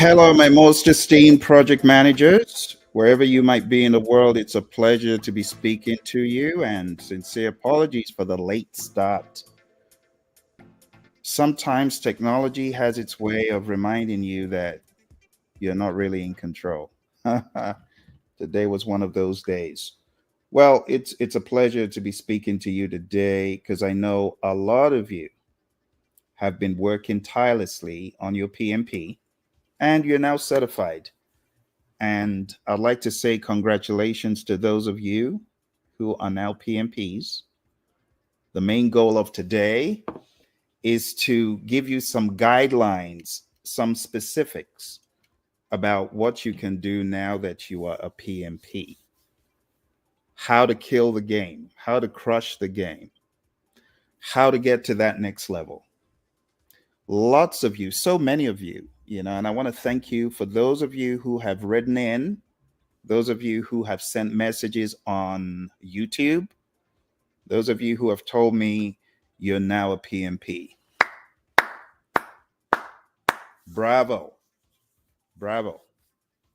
Hello, my most esteemed project managers. Wherever you might be in the world, it's a pleasure to be speaking to you, and sincere apologies for the late start. Sometimes technology has its way of reminding you that you're not really in control. Today was one of those days. Well, it's a pleasure to be speaking to you today because I know a lot of you have been working tirelessly on your PMP and you're now certified. And I'd like to say congratulations to those of you who are now PMPs. The main goal of today is to give you some guidelines, some specifics about what you can do now that you are a PMP. How to kill the game, how to crush the game, how to get to that next level. Lots of you, so many of you, and I want to thank you for those of you who have written in, those of you who have sent messages on YouTube, those of you who have told me you're now a PMP. Bravo. Bravo.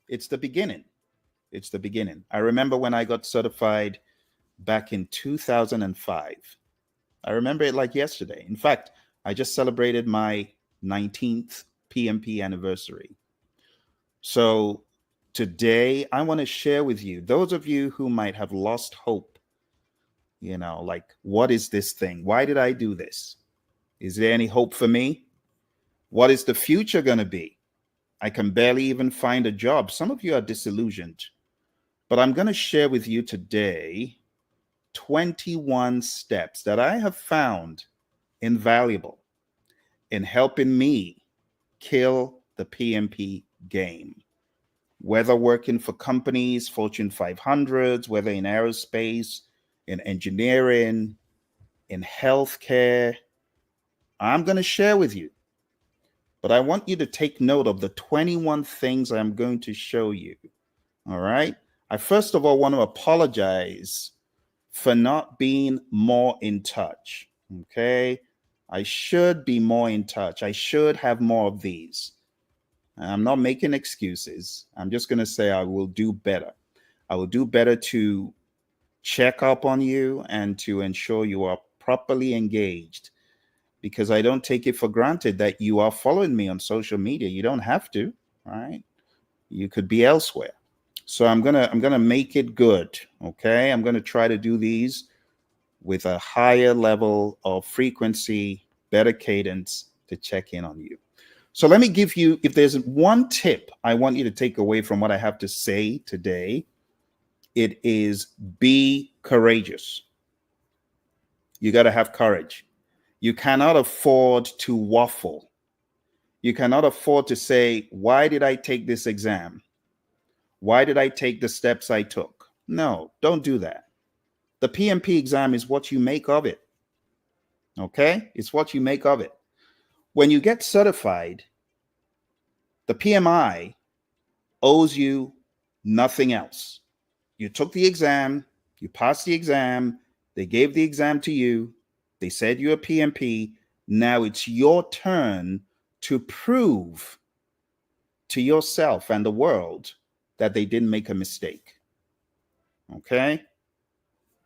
It's the beginning. It's the beginning. I remember when I got certified back in 2005. I remember it like yesterday. In fact, I just celebrated my 19th PMP anniversary. So today, I want to share with you, those of you who might have lost hope, like, what is this thing? Why did I do this? Is there any hope for me? What is the future going to be? I can barely even find a job. Some of you are disillusioned, but I'm going to share with you today 21 steps that I have found invaluable in helping me kill the PMP game. Whether working for companies, Fortune 500s, whether in aerospace, in engineering, in healthcare, I'm going to share with you. But I want you to take note of the 21 things I'm going to show you. All right. I first of all want to apologize for not being more in touch. Okay. I should be more in touch. I should have more of these. I'm not making excuses. I'm just going to say I will do better. I will do better to check up on you and to ensure you are properly engaged, because I don't take it for granted that you are following me on social media. You don't have to, right? You could be elsewhere. So I'm gonna make it good. Okay. I'm gonna try to do these with a higher level of frequency, better cadence to check in on you. So let me give you, if there's one tip I want you to take away from what I have to say today, it is be courageous. You got to have courage. You cannot afford to waffle. You cannot afford to say, why did I take this exam? Why did I take the steps I took? No, don't do that. The PMP exam is what you make of it. Okay? It's what you make of it. When you get certified, the PMI owes you nothing else. You took the exam, you passed the exam, they gave the exam to you, they said you're a PMP. Now it's your turn to prove to yourself and the world that they didn't make a mistake. Okay?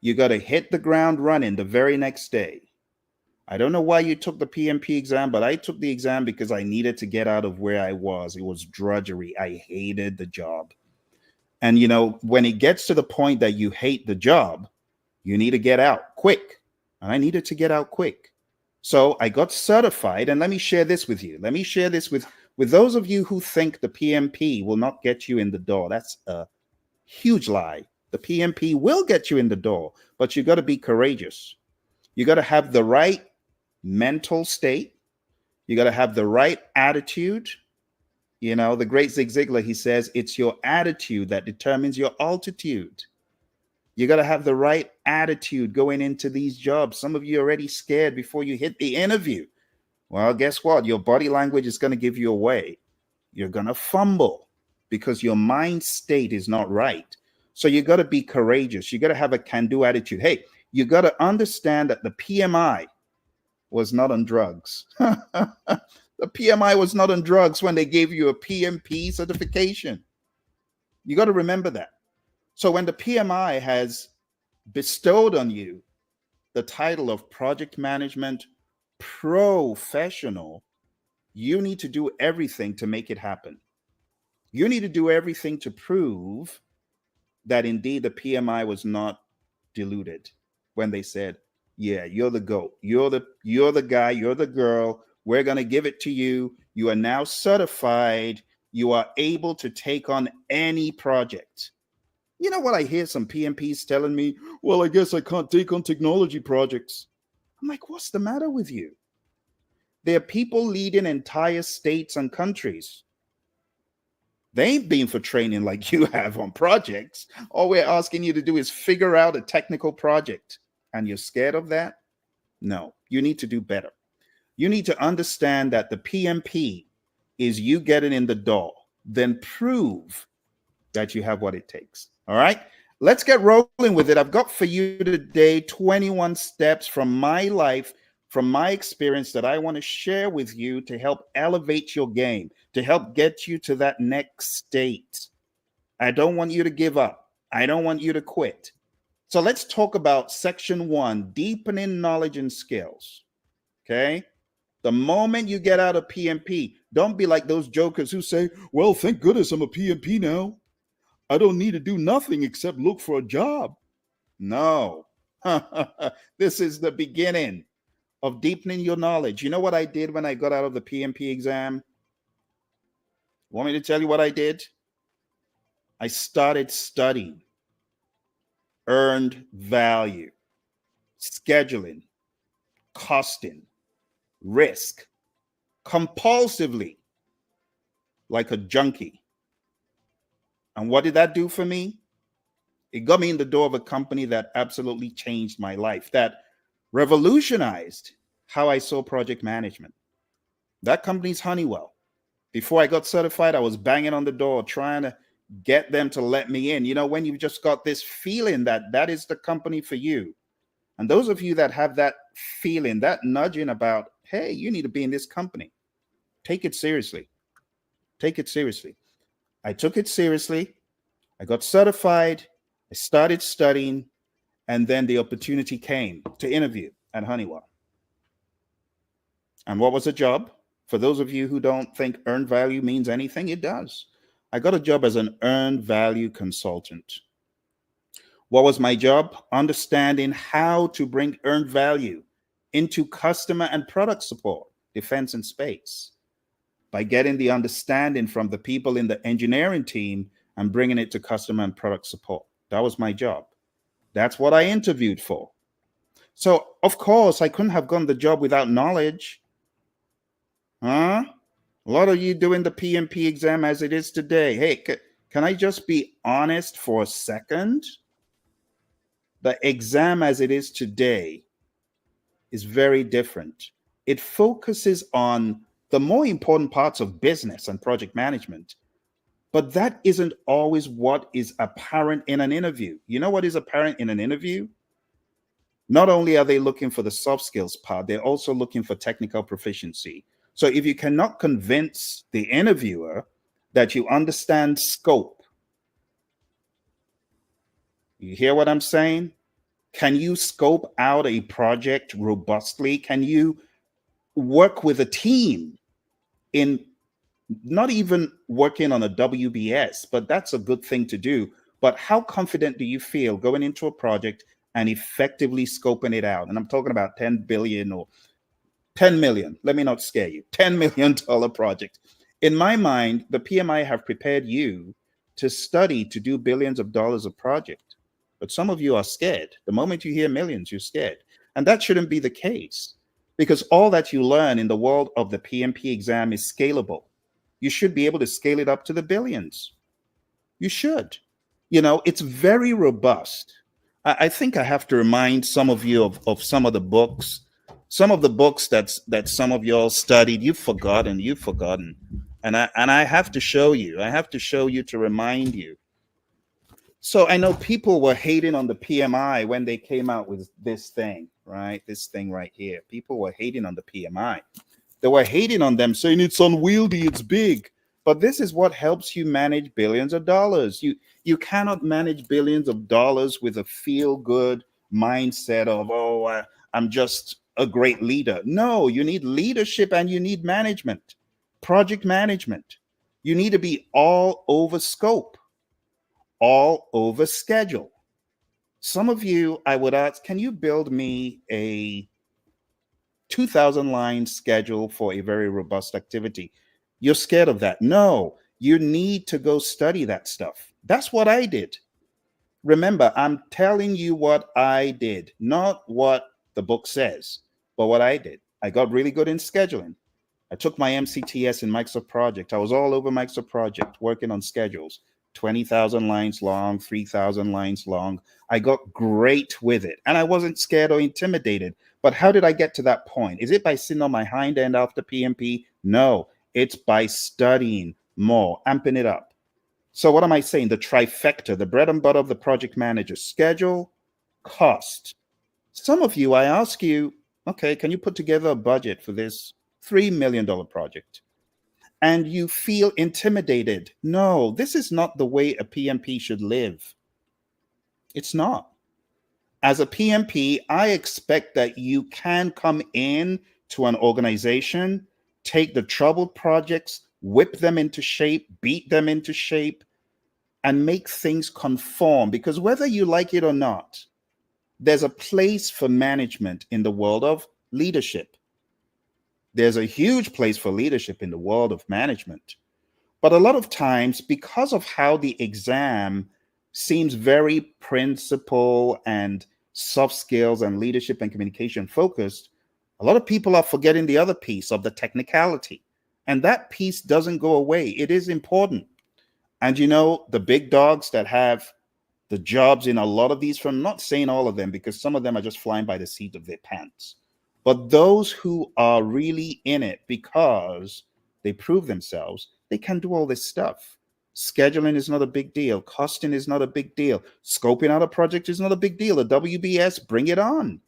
You got to hit the ground running the very next day. I don't know why you took the PMP exam, but I took the exam because I needed to get out of where I was. It was drudgery. I hated the job. And, when it gets to the point that you hate the job, you need to get out quick. And I needed to get out quick. So I got certified. And let me share this with you. Let me share this with those of you who think the PMP will not get you in the door. That's a huge lie. The PMP will get you in the door, but you got to be courageous. You got to have the right mental state. You got to have the right attitude. The great Zig Ziglar, he says, it's your attitude that determines your altitude. You got to have the right attitude going into these jobs. Some of you are already scared before you hit the interview. Well, guess what? Your body language is going to give you away. You're going to fumble because your mind state is not right. So you got to be courageous. You got to have a can-do attitude. Hey, you got to understand that the PMI was not on drugs. The The PMI was not on drugs when they gave you a PMP certification. You got to remember that. So when the PMI has bestowed on you the title of project management professional, you need to do everything to make it happen. You need to do everything to prove that indeed the PMI was not diluted when they said, yeah, you're the GOAT. You're the guy, you're the girl. We're going to give it to you. You are now certified. You are able to take on any project. You know what I hear some PMPs telling me? Well, I guess I can't take on technology projects. I'm like, what's the matter with you? There are people leading entire states and countries. They ain't been for training like you have on projects. All we're asking you to do is figure out a technical project. And you're scared of that? No, you need to do better. You need to understand that the PMP is you getting in the door, then prove that you have what it takes. All right, let's get rolling with it. I've got for you today 21 steps from my life, from my experience that I want to share with you to help elevate your game, to help get you to that next state. I don't want you to give up. I don't want you to quit. So let's talk about section 1, deepening knowledge and skills. Okay. The moment you get out of PMP, don't be like those jokers who say, well, thank goodness I'm a PMP now. I don't need to do nothing except look for a job. No. This is the beginning of deepening your knowledge. You know what I did when I got out of the PMP exam? Want me to tell you what I did? I started studying earned value, scheduling, costing, risk, compulsively, like a junkie. And what did that do for me? It got me in the door of a company that absolutely changed my life, that revolutionized how I saw project management. That company's Honeywell. Before I got certified, I was banging on the door trying to get them to let me in. You know, when you've just got this feeling that that is the company for you. And those of you that have that feeling, that nudging about, hey, you need to be in this company, take it seriously. Take it seriously. I took it seriously. I got certified. I started studying. And then the opportunity came to interview at Honeywell. And what was the job? For those of you who don't think earned value means anything, it does. I got a job as an earned value consultant. What was my job? Understanding how to bring earned value into customer and product support, defense and space, by getting the understanding from the people in the engineering team and bringing it to customer and product support. That was my job. That's what I interviewed for. So, of course, I couldn't have gotten the job without knowledge. Huh? A lot of you doing the PMP exam as it is today. Hey, can I just be honest for a second? The exam as it is today is very different. It focuses on the more important parts of business and project management, but that isn't always what is apparent in an interview. You know what is apparent in an interview? Not only are they looking for the soft skills part, they're also looking for technical proficiency. So if you cannot convince the interviewer that you understand scope, you hear what I'm saying? Can you scope out a project robustly? Can you work with a team in not even working on a WBS, but that's a good thing to do. But how confident do you feel going into a project and effectively scoping it out? And I'm talking about 10 billion or 10 million. Let me not scare you. $10 million project. In my mind, the PMI have prepared you to study to do billions of dollars of project. But some of you are scared. The moment you hear millions, you're scared. And that shouldn't be the case, because all that you learn in the world of the PMP exam is scalable. You should be able to scale it up to the billions. You should. You know, it's very robust. I think I have to remind some of you of some of the books. Some of the books that some of y'all studied, you've forgotten. And I have to show you. I have to show you to remind you. So I know people were hating on the PMI when they came out with this thing, right? This thing right here. People were hating on the PMI. They were hating on them, saying it's unwieldy, it's big. But this is what helps you manage billions of dollars. You cannot manage billions of dollars with a feel good mindset of, oh, I'm just a great leader. No, you need leadership and you need management, project management. You need to be all over scope, all over schedule. Some of you, I would ask, can you build me a 2,000 line schedule for a very robust activity? You're scared of that. No, you need to go study that stuff. That's what I did. Remember, I'm telling you what I did, not what the book says, but what I did. I got really good in scheduling. I took my MCTS in Microsoft Project. I was all over Microsoft Project working on schedules, 20,000 lines long, 3,000 lines long. I got great with it and I wasn't scared or intimidated. But how did I get to that point? Is it by sitting on my hind end after PMP? No, it's by studying more, amping it up. So, what am I saying? The trifecta, the bread and butter of the project manager: schedule, cost. Some of you, I ask you, okay, can you put together a budget for this $3 million project? And you feel intimidated. No, this is not the way a PMP should live. It's not. As a PMP, I expect that you can come in to an organization, take the troubled projects, whip them into shape, beat them into shape, and make things conform. Because whether you like it or not, there's a place for management in the world of leadership. There's a huge place for leadership in the world of management. But a lot of times, because of how the exam seems very principle and soft skills and leadership and communication focused, a lot of people are forgetting the other piece of the technicality. And that piece doesn't go away. It is important. And you know, the big dogs that have the jobs in a lot of these firms, I'm not saying all of them because some of them are just flying by the seat of their pants, but those who are really in it because they prove themselves, they can do all this stuff. Scheduling is not a big deal. Costing is not a big deal. Scoping out a project is not a big deal. A WBS, bring it on.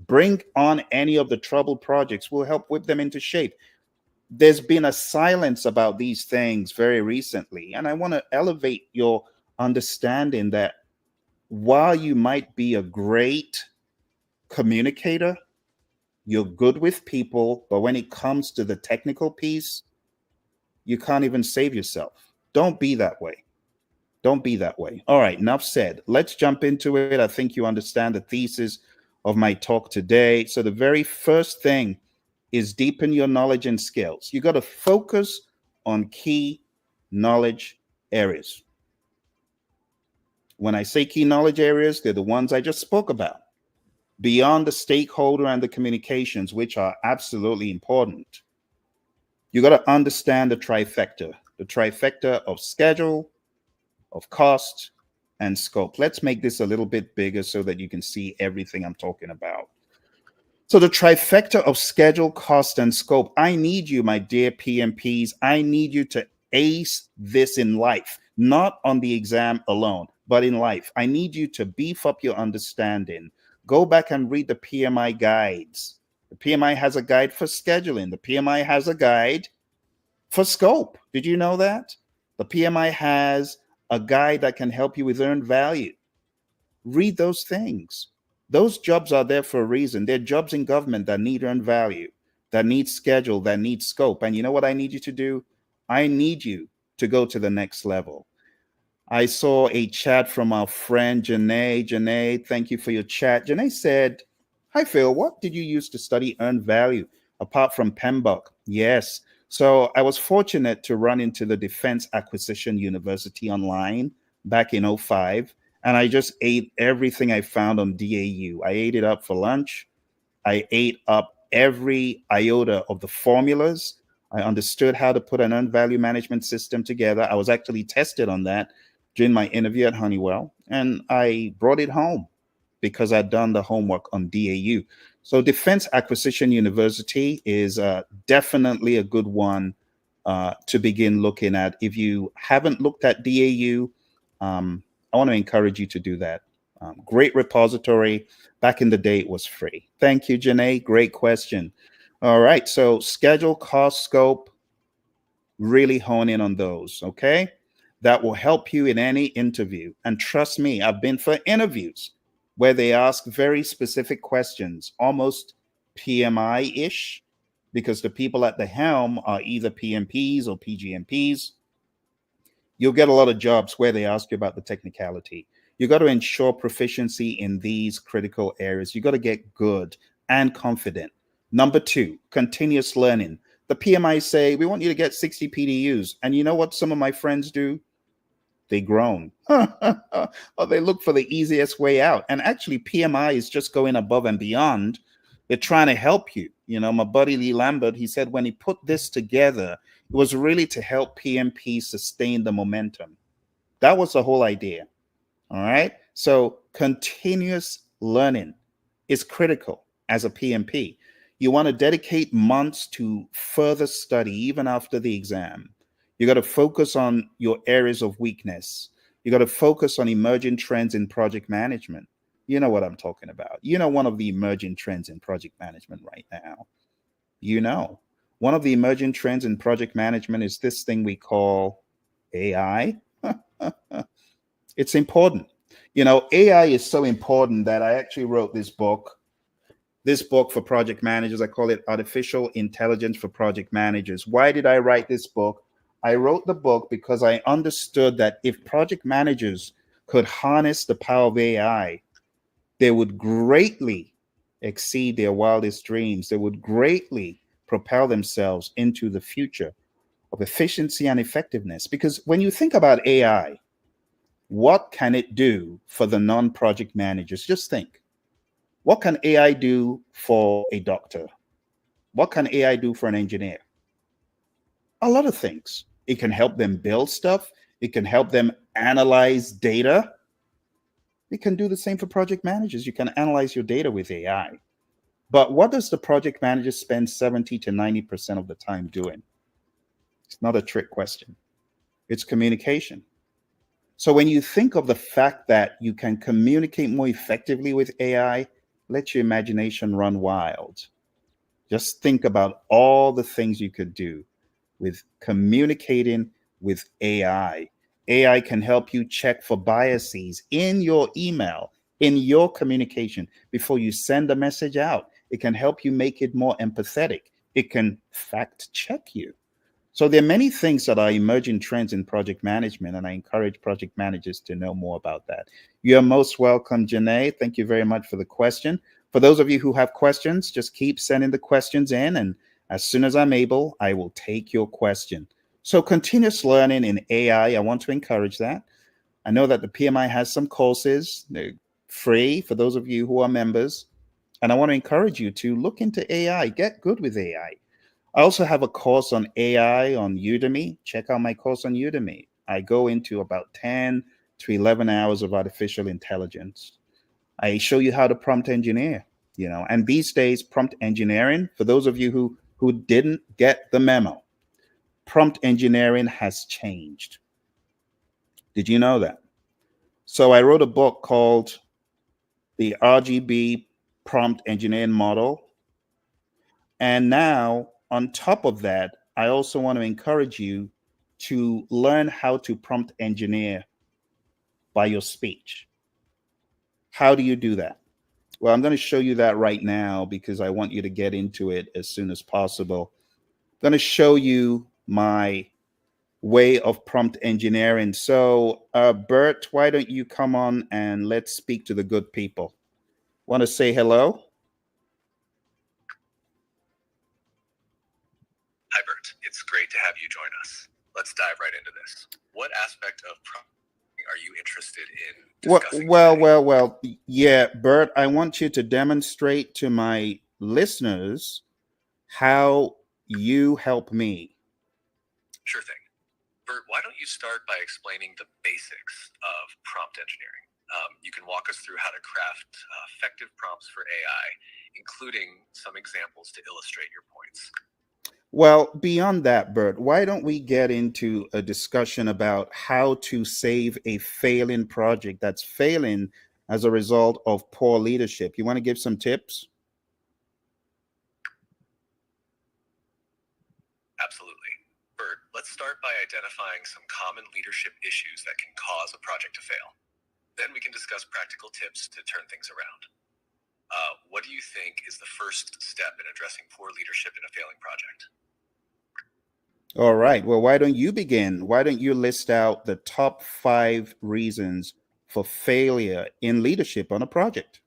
Bring on any of the troubled projects. We'll help whip them into shape. There's been a silence about these things very recently, and I want to elevate your understanding that while you might be a great communicator, you're good with people, but when it comes to the technical piece, you can't even save yourself. Don't be that way. Don't be that way. All right, enough said. Let's jump into it. I think you understand the thesis of my talk today. So, the very first thing is deepen your knowledge and skills. You got to focus on key knowledge areas. When I say key knowledge areas, they're the ones I just spoke about, beyond the stakeholder and the communications, which are absolutely important. You got to understand the trifecta of schedule, of cost, and scope. Let's make this a little bit bigger so that you can see everything I'm talking about. So the trifecta of schedule, cost, and scope. I need you, my dear PMPs. I need you to ace this in life, not on the exam alone, but in life. I need you to beef up your understanding. Go back and read the PMI guides. The PMI has a guide for scheduling. The PMI has a guide for scope. Did you know that? The PMI has a guide that can help you with earned value. Read those things. Those jobs are there for a reason. They're jobs in government that need earned value, that need schedule, that need scope. And you know what I need you to do? I need you to go to the next level. I saw a chat from our friend Janae. Janae, thank you for your chat. Janae said, "Hi Phil, what did you use to study earned value apart from PMBOK?" Yes. So I was fortunate to run into the Defense Acquisition University online back in '05. And I just ate everything I found on DAU. I ate it up for lunch. I ate up every iota of the formulas. I understood how to put an earned value management system together. I was actually tested on that during my interview at Honeywell, and I brought it home because I'd done the homework on DAU. So Defense Acquisition University is definitely a good one to begin looking at. If you haven't looked at DAU, I want to encourage you to do that. Great repository. Back in the day, it was free. Thank you, Janae. Great question. All right. So schedule, cost, scope, really hone in on those. Okay. That will help you in any interview. And trust me, I've been for interviews where they ask very specific questions, almost PMI ish, because the people at the helm are either PMPs or PGMPs. You'll get a lot of jobs where they ask you about the technicality. You got to ensure proficiency in these critical areas. You got to get good and confident. Number two, continuous learning. The PMI say, we want you to get 60 PDUs. And you know what some of my friends do? They groan or they look for the easiest way out. And actually, PMI is just going above and beyond. They're trying to help you. You know, my buddy Lee Lambert, he said when he put this together, it was really to help PMP sustain the momentum. That was the whole idea. All right. So continuous learning is critical as a PMP. You want to dedicate months to further study even after the exam. You got to focus on your areas of weakness. You got to focus on emerging trends in project management. You know what I'm talking about. You know, one of the emerging trends in project management right now. You know, one of the emerging trends in project management is this thing we call AI. It's important. You know, AI is so important that I actually wrote this book. This book for project managers, I call it Artificial Intelligence for Project Managers. Why did I write this book? I wrote the book because I understood that if project managers could harness the power of AI, they would greatly exceed their wildest dreams. They would greatly propel themselves into the future of efficiency and effectiveness. Because when you think about AI, what can it do for the non-project managers? Just think. What can AI do for a doctor? What can AI do for an engineer? A lot of things. It can help them build stuff. It can help them analyze data. It can do the same for project managers. You can analyze your data with AI. But what does the project manager spend 70 to 90% of the time doing? It's not a trick question. It's communication. So when you think of the fact that you can communicate more effectively with AI, let your imagination run wild. Just think about all the things you could do with communicating with AI. AI can help you check for biases in your email, in your communication before you send a message out. It can help you make it more empathetic. It can fact check you. So there are many things that are emerging trends in project management, and I encourage project managers to know more about that. You're most welcome, Janae. Thank you very much for the question. For those of you who have questions, just keep sending the questions in, and as soon as I'm able, I will take your question. So continuous learning in AI, I want to encourage that. I know that the PMI has some courses, they're free for those of you who are members, and I want to encourage you to look into AI, get good with AI. I also have a course on AI on Udemy. Check out my course on Udemy. I go into about 10 to 11 hours of artificial intelligence. I show you how to prompt engineer, you know, and these days, prompt engineering, for those of you who didn't get the memo, prompt engineering has changed. Did you know that? So I wrote a book called The RGB Prompt Engineering Model. And now, on top of that, I also want to encourage you to learn how to prompt engineer by your speech. How do you do that? Well, I'm going to show you that right now because I want you to get into it as soon as possible. I'm going to show you my way of prompt engineering. So, Bert, why don't you come on and let's speak to the good people? Want to say hello? Hi, Bert. It's great to have you join us. Let's dive right into this. What aspect of prompting are you interested in discussing today? Yeah, Bert, I want you to demonstrate to my listeners how you help me. Sure thing. Bert, why don't you start by explaining the basics of prompt engineering? You can walk us through how to craft effective prompts for AI, including some examples to illustrate your points. Well, beyond that, Bert, why don't we get into a discussion about how to save a failing project that's failing as a result of poor leadership? You want to give some tips? Absolutely. Bert, let's start by identifying some common leadership issues that can cause a project to fail. Then we can discuss practical tips to turn things around. What do you think is the first step in addressing poor leadership in a failing project? All right. Well, why don't you begin? Why don't you list out the top 5 reasons for failure in leadership on a project?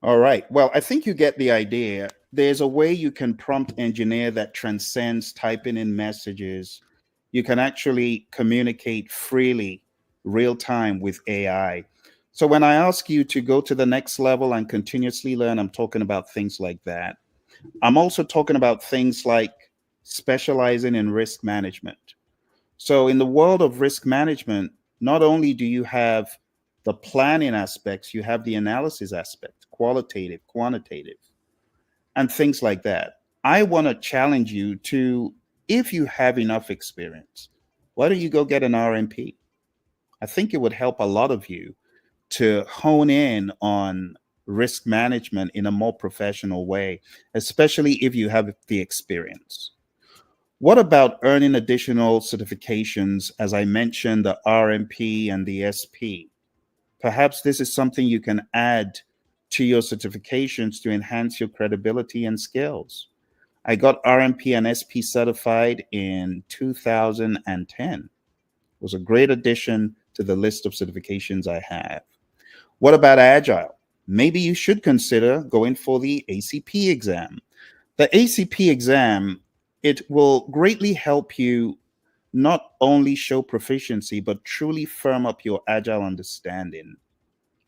All right. Well, I think you get the idea. There's a way you can prompt engineer that transcends typing in messages. You can actually communicate freely, real time with AI. So when I ask you to go to the next level and continuously learn, I'm talking about things like that. I'm also talking about things like specializing in risk management. So, in the world of risk management, not only do you have the planning aspects, you have the analysis aspect, qualitative, quantitative, and things like that. I want to challenge you to, if you have enough experience, why don't you go get an RMP? I think it would help a lot of you to hone in on risk management in a more professional way, especially if you have the experience. What about earning additional certifications? As I mentioned, the RMP and the SP. Perhaps this is something you can add to your certifications to enhance your credibility and skills. I got RMP and SP certified in 2010. It was a great addition to the list of certifications I have. What about Agile? Maybe you should consider going for the ACP exam. The ACP exam, it will greatly help you not only show proficiency, but truly firm up your agile understanding,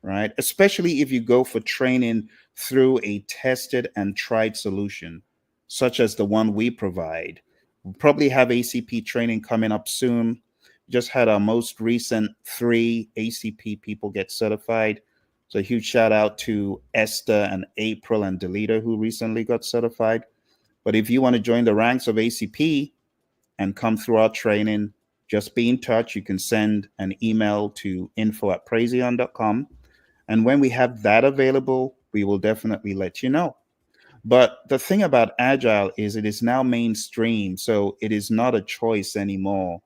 right? Especially if you go for training through a tested and tried solution, such as the one we provide. We'll probably have ACP training coming up soon. Just had our most recent 3 ACP people get certified. So, a huge shout out to Esther and April and Delita, who recently got certified. But if you want to join the ranks of ACP and come through our training, just be in touch. You can send an email to info@praizion.com. And when we have that available, we will definitely let you know. But the thing about Agile is it is now mainstream. So it is not a choice anymore.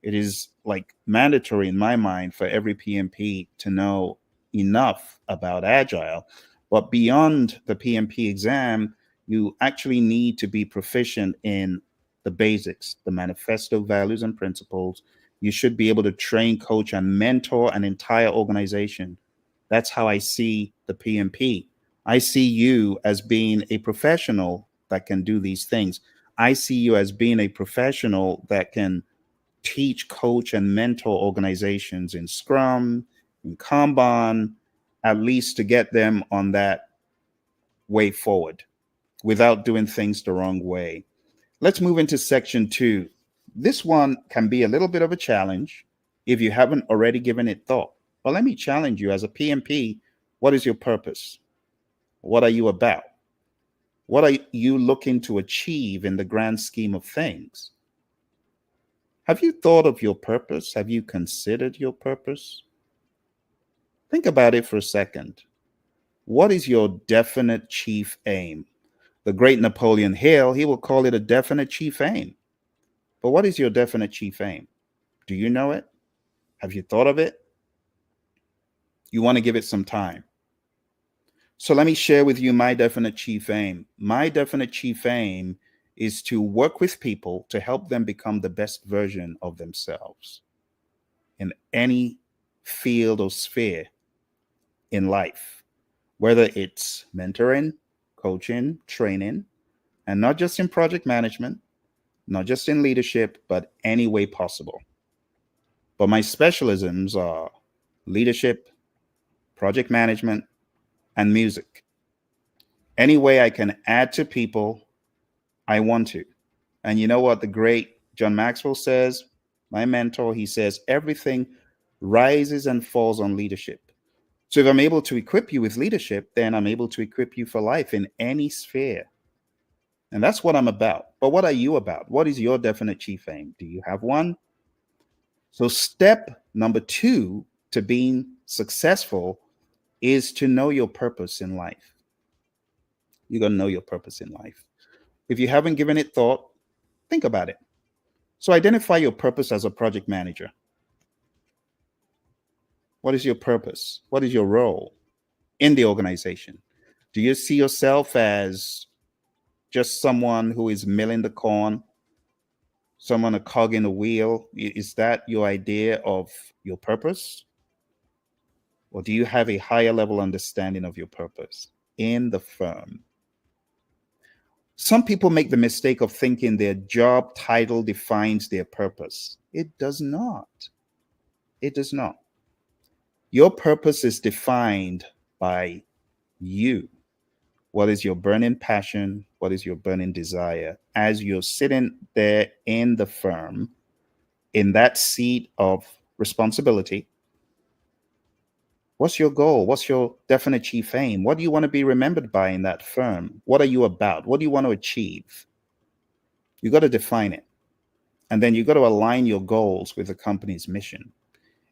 It is like mandatory in my mind for every PMP to know enough about Agile. But beyond the PMP exam, you actually need to be proficient in the basics, the manifesto values and principles. You should be able to train, coach, and mentor an entire organization. That's how I see the PMP. I see you as being a professional that can do these things. I see you as being a professional that can teach, coach, and mentor organizations in Scrum, in Kanban, at least to get them on that way forward without doing things the wrong way. Let's move into section 2. This one can be a little bit of a challenge if you haven't already given it thought. Well, let me challenge you as a PMP. What is your purpose? What are you about? What are you looking to achieve in the grand scheme of things? Have you thought of your purpose? Have you considered your purpose? Think about it for a second. What is your definite chief aim? The great Napoleon Hill, he will call it a definite chief aim. But what is your definite chief aim? Do you know it? Have you thought of it? You want to give it some time. So let me share with you my definite chief aim. My definite chief aim is to work with people to help them become the best version of themselves in any field or sphere in life, whether it's mentoring, coaching, training, and not just in project management, not just in leadership, but any way possible. But my specialisms are leadership, project management, and music. Any way I can add to people, I want to. And you know what the great John Maxwell says? My mentor, he says, everything rises and falls on leadership. So if I'm able to equip you with leadership, then I'm able to equip you for life in any sphere. And that's what I'm about. But what are you about? What is your definite chief aim? Do you have one? So, step number 2 to being successful is to know your purpose in life. You got to know your purpose in life. If you haven't given it thought, think about it. So identify your purpose as a project manager. What is your purpose? What is your role in the organization? Do you see yourself as just someone who is milling the corn, someone a cog in the wheel? Is that your idea of your purpose? Or do you have a higher level understanding of your purpose in the firm? Some people make the mistake of thinking their job title defines their purpose. It does not. It does not. Your purpose is defined by you. What is your burning passion? What is your burning desire? As you're sitting there in the firm, in that seat of responsibility, what's your goal? What's your definite chief aim? What do you want to be remembered by in that firm? What are you about? What do you want to achieve? You got to define it. And then you got to align your goals with the company's mission.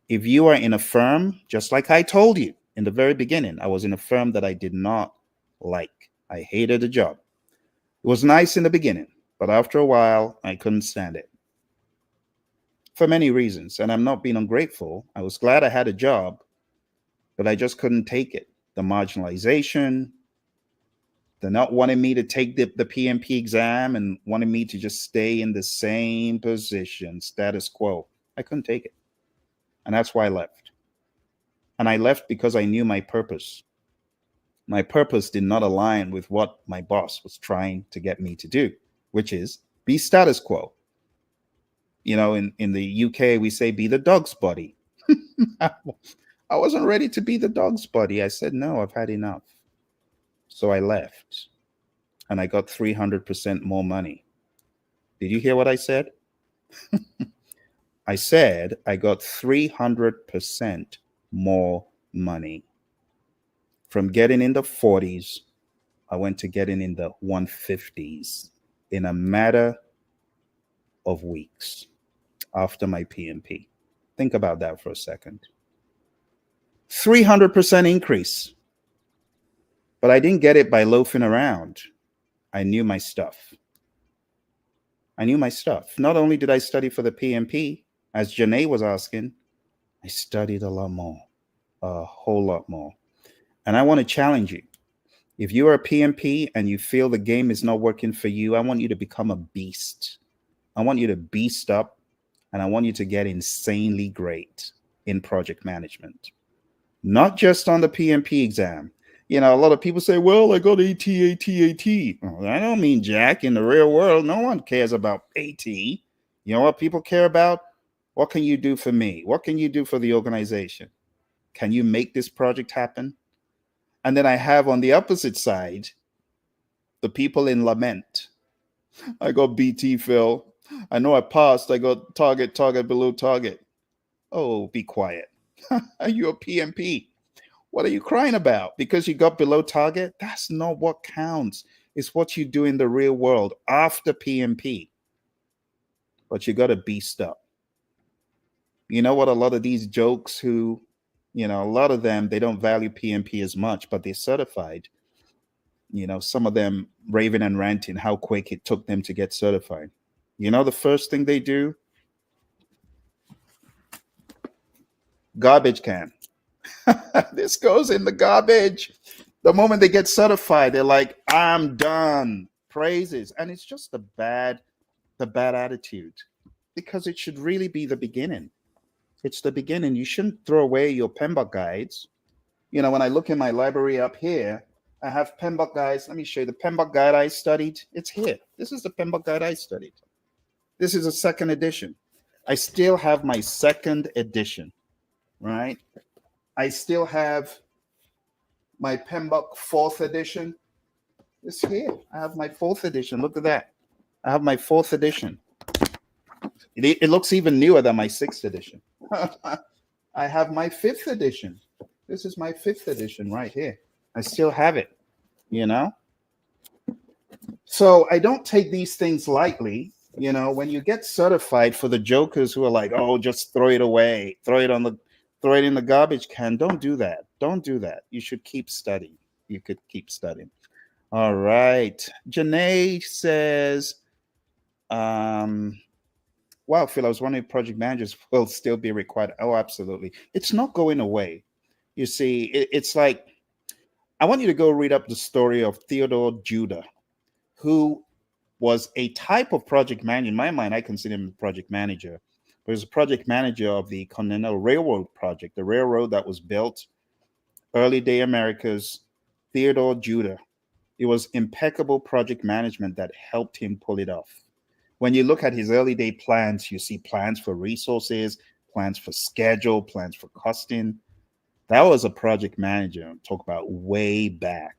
If you are in a firm, just like I told you in the very beginning, I was in a firm that I did not like. I hated the job. It was nice in the beginning, but after a while, I couldn't stand it for many reasons. And I'm not being ungrateful. I was glad I had a job, but I just couldn't take it. The marginalization, the not wanting me to take the PMP exam and wanting me to just stay in the same position, status quo. I couldn't take it. And that's why I left. And I left because I knew my purpose. My purpose did not align with what my boss was trying to get me to do, which is be status quo. You know, in the UK, we say be the dog's buddy. I wasn't ready to be the dog's buddy. I said, no, I've had enough. So I left and I got 300% more money. Did you hear what I said? I said I got 300% more money. From getting in the 40s, I went to getting in the 150s in a matter of weeks after my PMP. Think about that for a second. 300% increase. But I didn't get it by loafing around. I knew my stuff. I knew my stuff. Not only did I study for the PMP, as Janae was asking, I studied a lot more, a whole lot more. And I want to challenge you. If you are a PMP and you feel the game is not working for you, I want you to become a beast. I want you to beast up, and I want you to get insanely great in project management. Not just on the PMP exam. You know, a lot of people say, well, I got AT. Well, I don't mean jack. In the real world, no one cares about AT. You know what people care about? What can you do for me? What can you do for the organization? Can you make this project happen? And then I have on the opposite side, the people in lament. I got BT, Phil. I know I passed. I got target below target. Oh, be quiet. Are you a PMP? What are you crying about? Because you got below target? That's not what counts. It's what you do in the real world after PMP. But you got to beast up. You know what? A lot of these jokes who, you know, a lot of them, they don't value PMP as much, but they're certified. You know, some of them raving and ranting how quick it took them to get certified. You know, the first thing they do? Garbage can. This goes in the garbage. The moment they get certified, they're like, I'm done. Praises. And it's just the bad attitude, because it should really be the beginning. It's the beginning. You shouldn't throw away your PMBOK guides. You know, when I look in my library up here, I have PMBOK guides. Let me show you the PMBOK guide I studied. It's here. This is the PMBOK guide I studied. This is a second edition. I still have my second edition, right? I still have my PMBOK fourth edition. It's here. I have my fourth edition. Look at that. I have my fourth edition. It looks even newer than my sixth edition. I have my fifth edition. This is my fifth edition right here. I still have it, you know? So I don't take these things lightly. You know, when you get certified, for the jokers who are like, oh, just throw it away, throw throw it in the garbage can. Don't do that. Don't do that. You should keep studying. You could keep studying. All right. Janae says, um, wow, Phil, I was wondering if project managers will still be required. Oh, absolutely. It's not going away. You see, it's like, I want you to go read up the story of Theodore Judah, who was a type of project manager. In my mind, I consider him a project manager. But he was a project manager of the Continental Railroad project, the railroad that was built early day America's. Theodore Judah. It was impeccable project management that helped him pull it off. When you look at his early day plans, you see plans for resources, plans for schedule, plans for costing. That was a project manager. Talk about way back.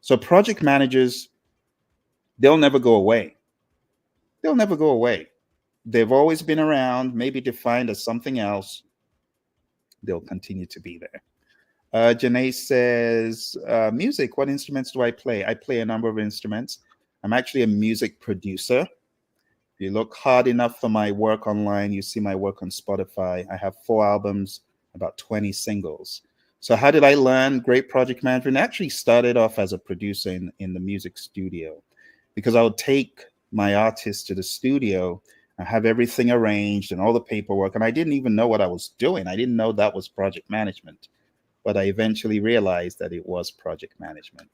So project managers, they'll never go away. They'll never go away. They've always been around, maybe defined as something else. They'll continue to be there. Janae says, music, what instruments do I play? I play a number of instruments. I'm actually a music producer. If you look hard enough for my work online, you see my work on Spotify. I have 4 albums, about 20 singles. So how did I learn great project management? I actually started off as a producer in the music studio, because I would take my artists to the studio and have everything arranged and all the paperwork. And I didn't even know what I was doing. I didn't know that was project management. But I eventually realized that it was project management.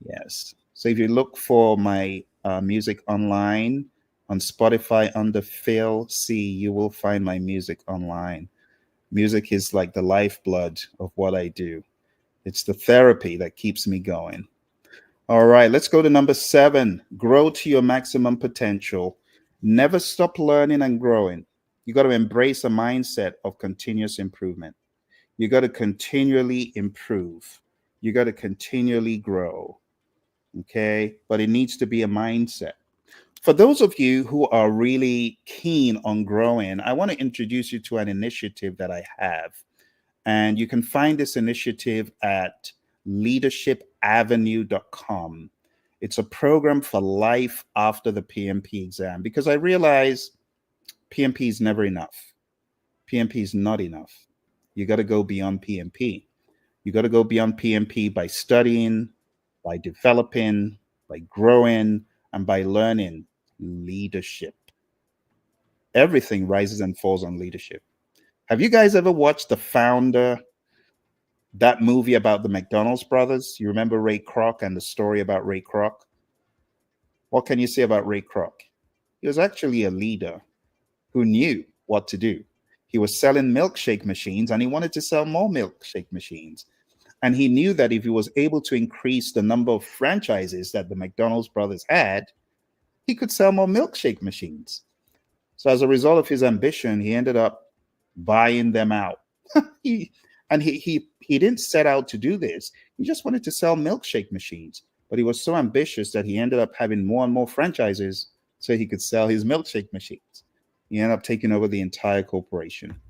Yes. So if you look for my music online on Spotify under Phil C, you will find my music online. Music is like the lifeblood of what I do. It's the therapy that keeps me going. All right, let's go to number 7. Grow to your maximum potential. Never stop learning and growing. You got to embrace a mindset of continuous improvement. You got to continually improve. You got to continually grow. Okay. But it needs to be a mindset. For those of you who are really keen on growing, I want to introduce you to an initiative that I have. And you can find this initiative at leadershipavenue.com. It's a program for life after the PMP exam, because I realize PMP is never enough. PMP is not enough. You got to go beyond PMP. You got to go beyond PMP by studying, by developing, by growing, and by learning leadership. Everything rises and falls on leadership. Have you guys ever watched The Founder, that movie about the McDonald's brothers? You remember Ray Kroc and the story about Ray Kroc? What can you say about Ray Kroc? He was actually a leader who knew what to do. He was selling milkshake machines and he wanted to sell more milkshake machines. And he knew that if he was able to increase the number of franchises that the McDonald's brothers had, he could sell more milkshake machines. So as a result of his ambition, he ended up buying them out. he didn't set out to do this. He just wanted to sell milkshake machines. But he was so ambitious that he ended up having more and more franchises so he could sell his milkshake machines. He ended up taking over the entire corporation.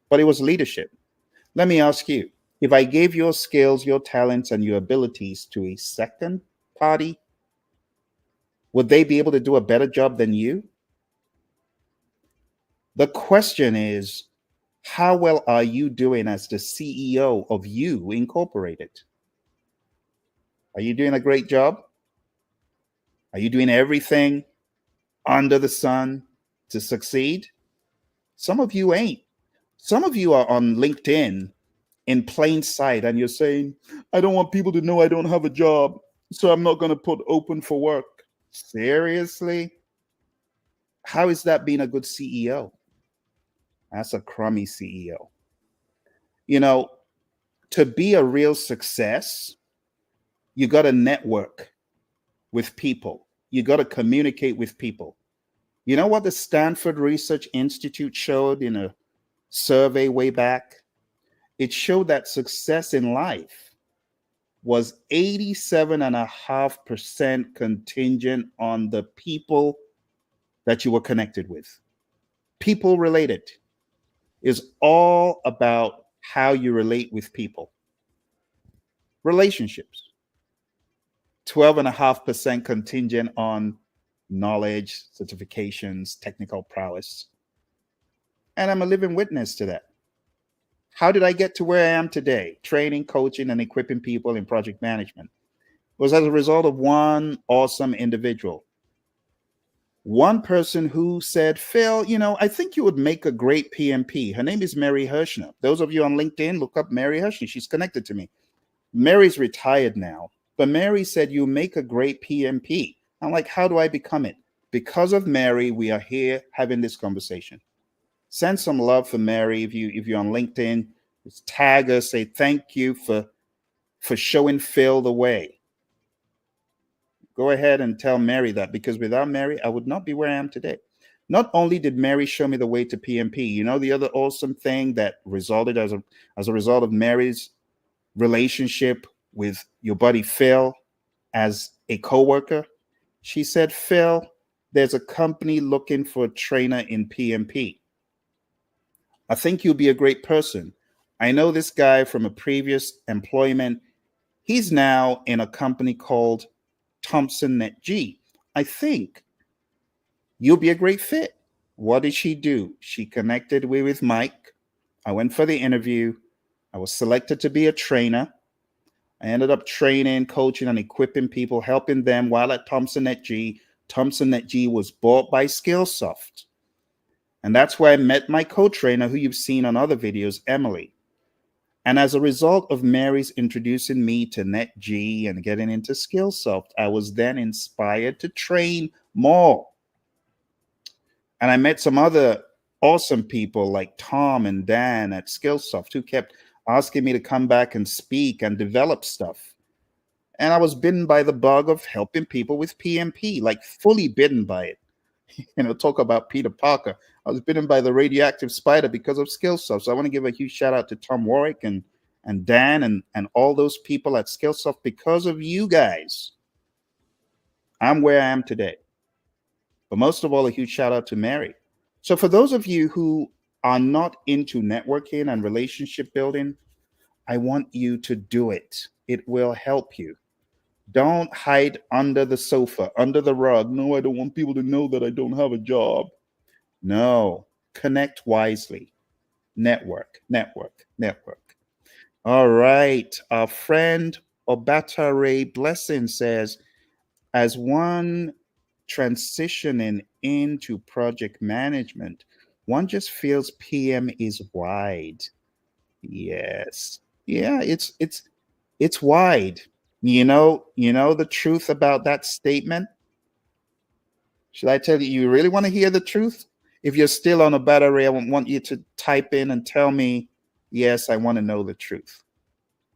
But it was leadership. Let me ask you, if I gave your skills, your talents, and your abilities to a second party, would they be able to do a better job than you? The question is, how well are you doing as the CEO of You Incorporated? Are you doing a great job? Are you doing everything under the sun to succeed? Some of you ain't. Some of you are on LinkedIn in plain sight and you're saying, I don't want people to know I don't have a job, so I'm not going to put open for work. Seriously? How is that being a good CEO? That's a crummy CEO. You know, to be a real success, you got to network with people. You got to communicate with people. You know what the Stanford Research Institute showed in a survey way back? It showed that success in life was 87.5% contingent on the people that you were connected with. People related is all about how you relate with people. Relationships. 12.5% contingent on knowledge, certifications, technical prowess. And I'm a living witness to that. How did I get to where I am today? Training, coaching, and equipping people in project management was as a result of one awesome individual. One person who said, Phil, I think you would make a great PMP. Her name is Mary Hirschner. Those of you on LinkedIn, look up Mary Hirschner. She's connected to me. Mary's retired now, but Mary said, you make a great PMP. I'm like, how do I become it? Because of Mary, we are here having this conversation. Send some love for Mary. If you're on LinkedIn, just tag her, say thank you for showing Phil the way. Go ahead and tell Mary that, because without Mary, I would not be where I am today. Not only did Mary show me the way to PMP, the other awesome thing that resulted as a result of Mary's relationship with your buddy Phil as a coworker. She said, Phil, there's a company looking for a trainer in PMP. I think you'll be a great person. I know this guy from a previous employment. He's now in a company called Thompson Net G. I think you'll be a great fit. What did she do? She connected with Mike. I went for the interview. I was selected to be a trainer. I ended up training, coaching, and equipping people, helping them while at Thompson Net G. Thompson Net G was bought by Skillsoft. And that's where I met my co-trainer, who you've seen on other videos, Emily. And as a result of Mary's introducing me to NetG and getting into Skillsoft, I was then inspired to train more. And I met some other awesome people like Tom and Dan at Skillsoft who kept asking me to come back and speak and develop stuff. And I was bitten by the bug of helping people with PMP, like fully bitten by it. Talk about Peter Parker. I was bitten by the radioactive spider because of Skillsoft. So I want to give a huge shout out to Tom Warwick and Dan and all those people at Skillsoft. Because of you guys, I'm where I am today. But most of all, a huge shout out to Mary. So for those of you who are not into networking and relationship building, I want you to do it. It will help you. Don't hide under the sofa, under the rug. No, I don't want people to know that I don't have a job. No, connect wisely. Network. All right. Our friend Obatare Blessing says, as one transitioning into project management, one just feels PM is wide. Yes. Yeah, it's wide. You know the truth about that statement? Should I tell you, you really want to hear the truth? If you're still on a battery, I want you to type in and tell me, yes, I want to know the truth.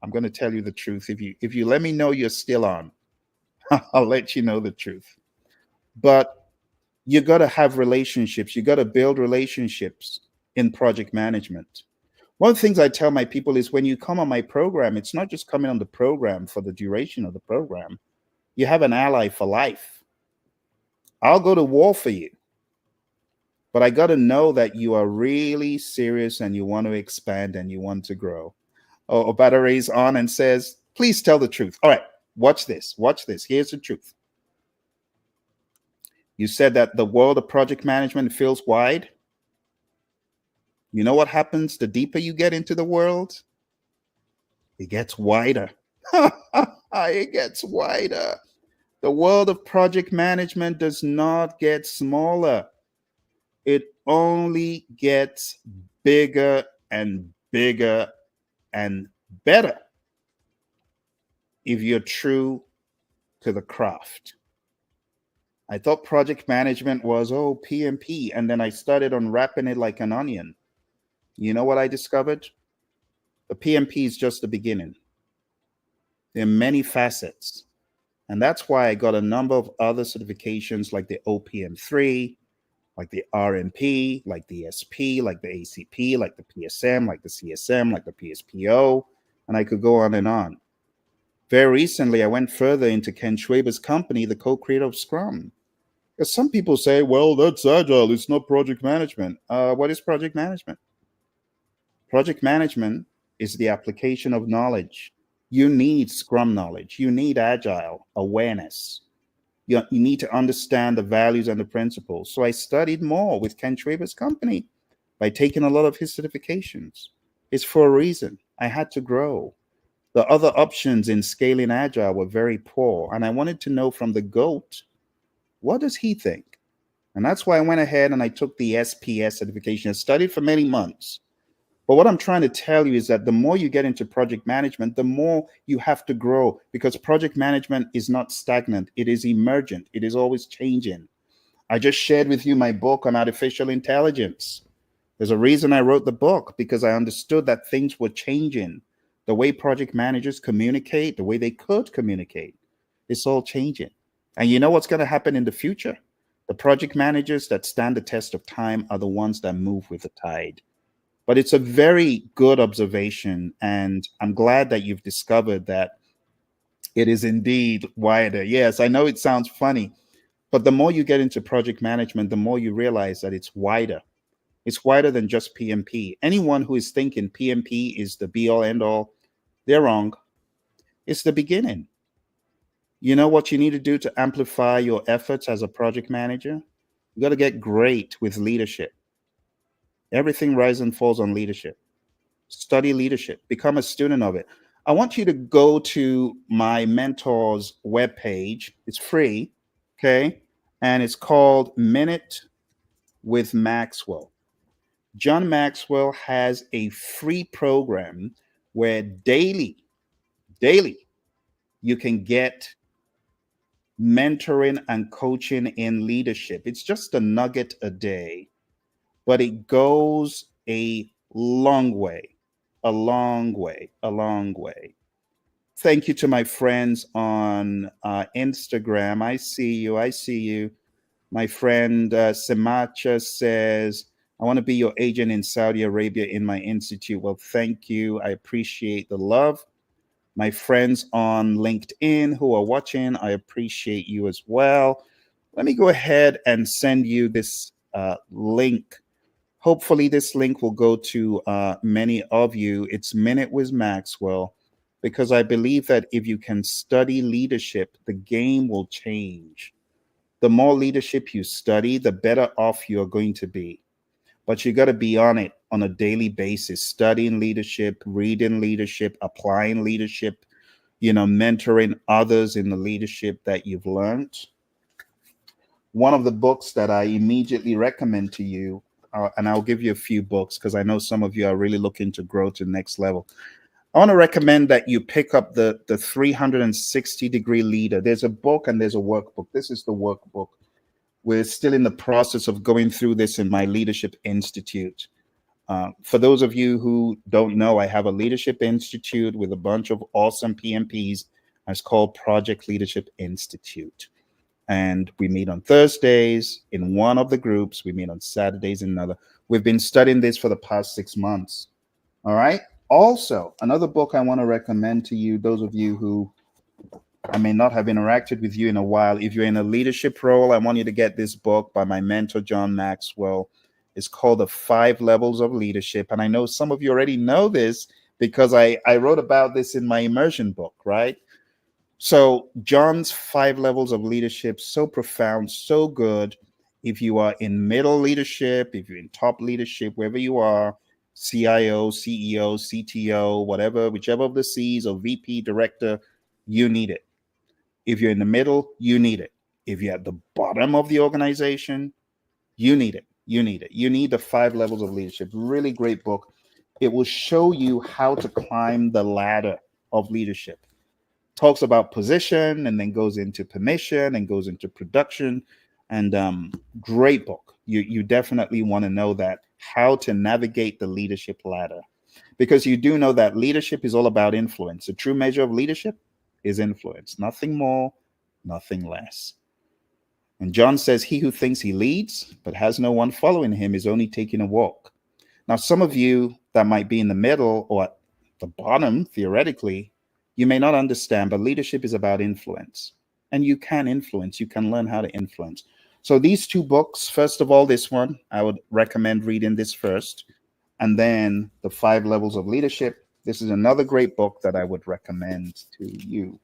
I'm going to tell you the truth. If you let me know you're still on, I'll let you know the truth. But you got to have relationships. You got to build relationships in project management. One of the things I tell my people is when you come on my program, it's not just coming on the program for the duration of the program. You have an ally for life. I'll go to war for you. But I got to know that you are really serious and you want to expand and you want to grow. Oh, Battery's on and says, please tell the truth. All right, watch this. Here's the truth. You said that the world of project management feels wide. You know what happens the deeper you get into the world? It gets wider. It gets wider. The world of project management does not get smaller. It only gets bigger and bigger and better if you're true to the craft. I thought project management was, PMP. And then I started unwrapping it like an onion. You know what I discovered? The PMP is just the beginning. There are many facets. And that's why I got a number of other certifications like the OPM3, like the RMP, like the SP, like the ACP, like the PSM, like the CSM, like the PSPO, and I could go on and on. Very recently, I went further into Ken Schwaber's company, the co-creator of Scrum. Because some people say, well, that's agile, it's not project management. What is project management? Project management is the application of knowledge. You need Scrum knowledge. You need agile awareness. You need to understand the values and the principles. So I studied more with Ken Schwaber's company by taking a lot of his certifications. It's for a reason. I had to grow. The other options in scaling agile were very poor. And I wanted to know from the GOAT, what does he think? And that's why I went ahead and I took the SPS certification. I studied for many months. But what I'm trying to tell you is that the more you get into project management, the more you have to grow, because project management is not stagnant. It is emergent. It is always changing. I just shared with you my book on artificial intelligence. There's a reason I wrote the book, because I understood that things were changing. The way project managers communicate, the way they could communicate, it's all changing. And you know what's going to happen in the future? The project managers that stand the test of time are the ones that move with the tide. But it's a very good observation. And I'm glad that you've discovered that it is indeed wider. Yes, I know it sounds funny, but the more you get into project management, the more you realize that it's wider. It's wider than just PMP. Anyone who is thinking PMP is the be all end all, they're wrong. It's the beginning. You know what you need to do to amplify your efforts as a project manager? You got to get great with leadership. Everything rises and falls on leadership. Study leadership, become a student of it. I want you to go to my mentor's webpage. It's free, okay? And it's called Minute with Maxwell. John Maxwell has a free program where daily, you can get mentoring and coaching in leadership. It's just a nugget a day, but it goes a long way, a long way, a long way. Thank you to my friends on Instagram. I see you. I see you. My friend Semacha says, I want to be your agent in Saudi Arabia in my institute. Well, thank you. I appreciate the love. My friends on LinkedIn who are watching, I appreciate you as well. Let me go ahead and send you this link. Hopefully, this link will go to many of you. It's Minute with Maxwell, because I believe that if you can study leadership, the game will change. The more leadership you study, the better off you're going to be. But you got to be on it on a daily basis, studying leadership, reading leadership, applying leadership, mentoring others in the leadership that you've learned. One of the books that I immediately recommend to you, and I'll give you a few books because I know some of you are really looking to grow to the next level. I want to recommend that you pick up the 360-degree leader. There's a book and there's a workbook. This is the workbook. We're still in the process of going through this in my Leadership Institute. For those of you who don't know, I have a Leadership Institute with a bunch of awesome PMPs. It's called Project Leadership Institute. And we meet on Thursdays in one of the groups. We meet on Saturdays in another. We've been studying this for the past 6 months. All right. Also, another book I want to recommend to you, those of you who I may not have interacted with you in a while. If you're in a leadership role, I want you to get this book by my mentor, John Maxwell. It's called The 5 Levels of Leadership. And I know some of you already know this because I wrote about this in my immersion book, right? So John's 5 levels of leadership, so profound, so good. If you are in middle leadership, if you're in top leadership, wherever you are, CIO, CEO, CTO, whatever, whichever of the C's, or VP, director, you need it. If you're in the middle, you need it. If you're at the bottom of the organization, you need it. You need it. You need the 5 levels of leadership. Really great book. It will show you how to climb the ladder of leadership. Talks about position and then goes into permission and goes into production. And great book. You definitely want to know that, how to navigate the leadership ladder, because you do know that leadership is all about influence. The true measure of leadership is influence, nothing more, nothing less. And John says, he who thinks he leads but has no one following him is only taking a walk. Now, some of you that might be in the middle or at the bottom, theoretically, you may not understand, but leadership is about influence. And you can influence, you can learn how to influence. So these 2 books, first of all, this one, I would recommend reading this first. And then The 5 Levels of Leadership. This is another great book that I would recommend to you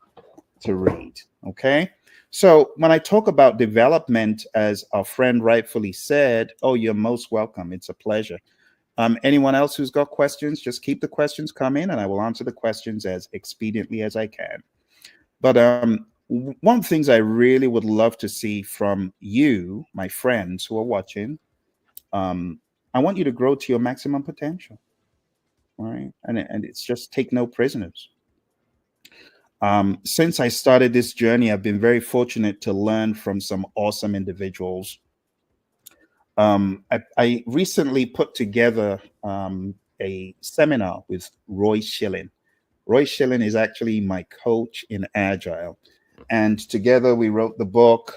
to read. Okay. So when I talk about development, as our friend rightfully said, oh, you're most welcome. It's a pleasure. Anyone else who's got questions, just keep the questions coming and I will answer the questions as expediently as I can. But one of the things I really would love to see from you, my friends who are watching, I want you to grow to your maximum potential. All right. And it's just take no prisoners. Since I started this journey, I've been very fortunate to learn from some awesome individuals. I recently put together a seminar with Roy Schilling. Roy Schilling is actually my coach in Agile. And together we wrote the book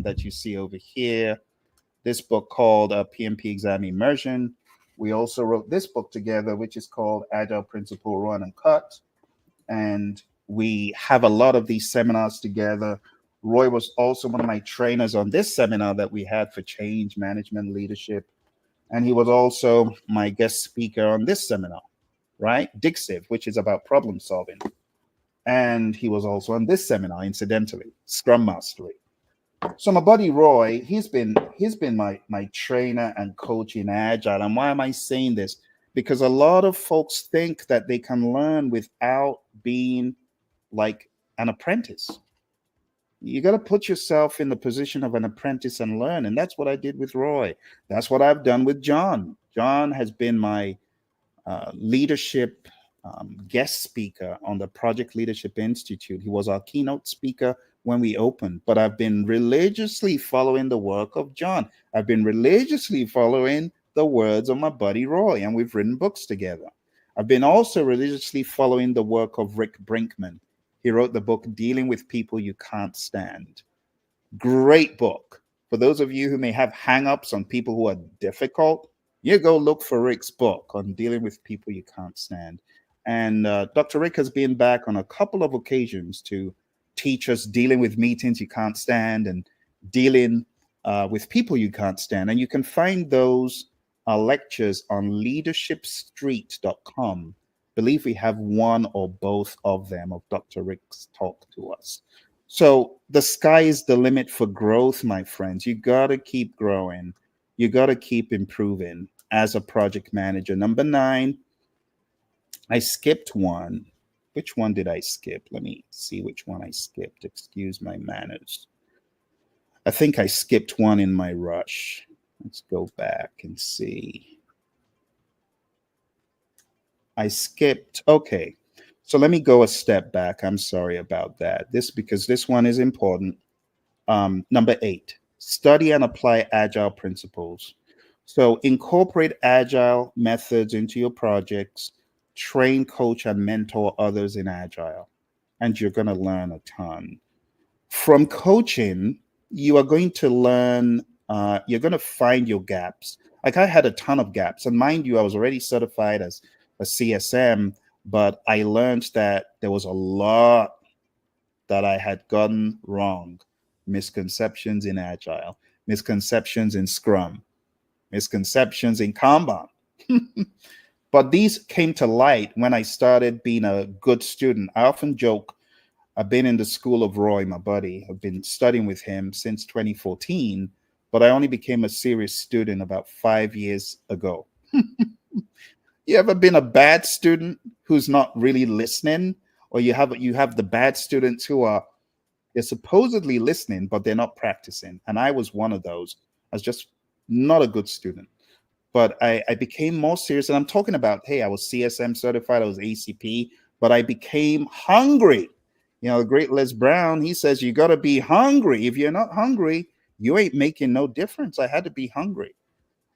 that you see over here, this book called PMP Exam Immersion. We also wrote this book together, which is called Agile Principle Run and Cut. And we have a lot of these seminars together. Roy was also one of my trainers on this seminar that we had for change management leadership. And he was also my guest speaker on this seminar, right? Dixiv, which is about problem solving. And he was also on this seminar, incidentally, Scrum Mastery. So my buddy Roy, he's been my trainer and coach in Agile. And why am I saying this? Because a lot of folks think that they can learn without being like an apprentice. You got to put yourself in the position of an apprentice and learn. And that's what I did with Roy. That's what I've done with John. John has been my leadership guest speaker on the Project Leadership Institute. He was our keynote speaker when we opened, but I've been religiously following the work of John. I've been religiously following the words of my buddy Roy, and we've written books together. I've been also religiously following the work of Rick Brinkman. He wrote the book Dealing with People You Can't Stand. Great book. For those of you who may have hang-ups on people who are difficult, you go look for Rick's book on dealing with people you can't stand. And Dr. Rick has been back on a couple of occasions to teach us dealing with meetings you can't stand and dealing with people you can't stand. And you can find those lectures on leadershipstreet.com. Believe we have one or both of them of Dr. Rick's talk to us. So the sky is the limit for growth, my friends. You got to keep growing. You got to keep improving as a project manager. Number 9, I skipped one. Which one did I skip? Let me see which one I skipped. Excuse my manners. I think I skipped one in my rush. Let's go back and see. I skipped. Okay. So let me go a step back. I'm sorry about that. Because this one is important. Number 8, study and apply Agile principles. So incorporate Agile methods into your projects, train, coach, and mentor others in Agile, and you're going to learn a ton. From coaching, you are going to learn, you're going to find your gaps. Like I had a ton of gaps. And mind you, I was already certified as a CSM, but I learned that there was a lot that I had gotten wrong. Misconceptions in Agile, misconceptions in Scrum, misconceptions in Kanban. But these came to light when I started being a good student. I often joke, I've been in the school of Roy, my buddy. I've been studying with him since 2014, but I only became a serious student about 5 years ago. You ever been a bad student who's not really listening? Or you have the bad students who are they're supposedly listening, but they're not practicing. And I was one of those. I was just not a good student. But I became more serious. And I'm talking about, hey, I was CSM certified, I was ACP, but I became hungry. You know, the great Les Brown, he says, you got to be hungry. If you're not hungry, you ain't making no difference. I had to be hungry.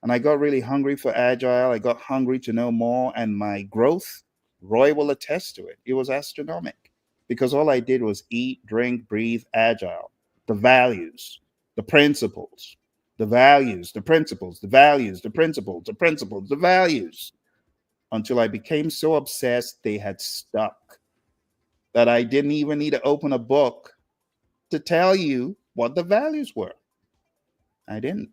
And I got really hungry for Agile. I got hungry to know more. And my growth, Roy will attest to it. It was astronomical because all I did was eat, drink, breathe, Agile, the values, the principles, the values, the principles, the values, the principles, the principles, the values, until I became so obsessed they had stuck that I didn't even need to open a book to tell you what the values were. I didn't.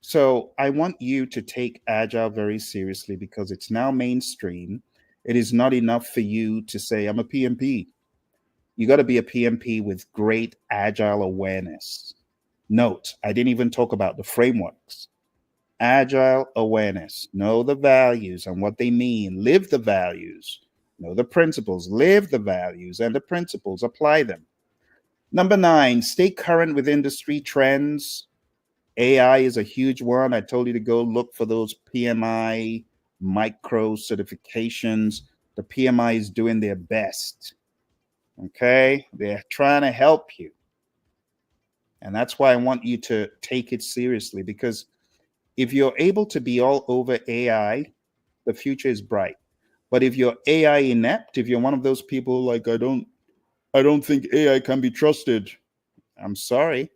So I want you to take Agile very seriously because it's now mainstream. It is not enough for you to say, I'm a PMP. You got to be a PMP with great Agile awareness. Note, I didn't even talk about the frameworks. Agile awareness. Know the values and what they mean. Live the values. Know the principles. Live the values and the principles. Apply them. Number 9, stay current with industry trends. AI is a huge one. I told you to go look for those PMI micro certifications. The PMI is doing their best. Okay? They're trying to help you. And that's why I want you to take it seriously, because if you're able to be all over AI, the future is bright. But if you're AI inept, if you're one of those people like I don't think AI can be trusted, I'm sorry.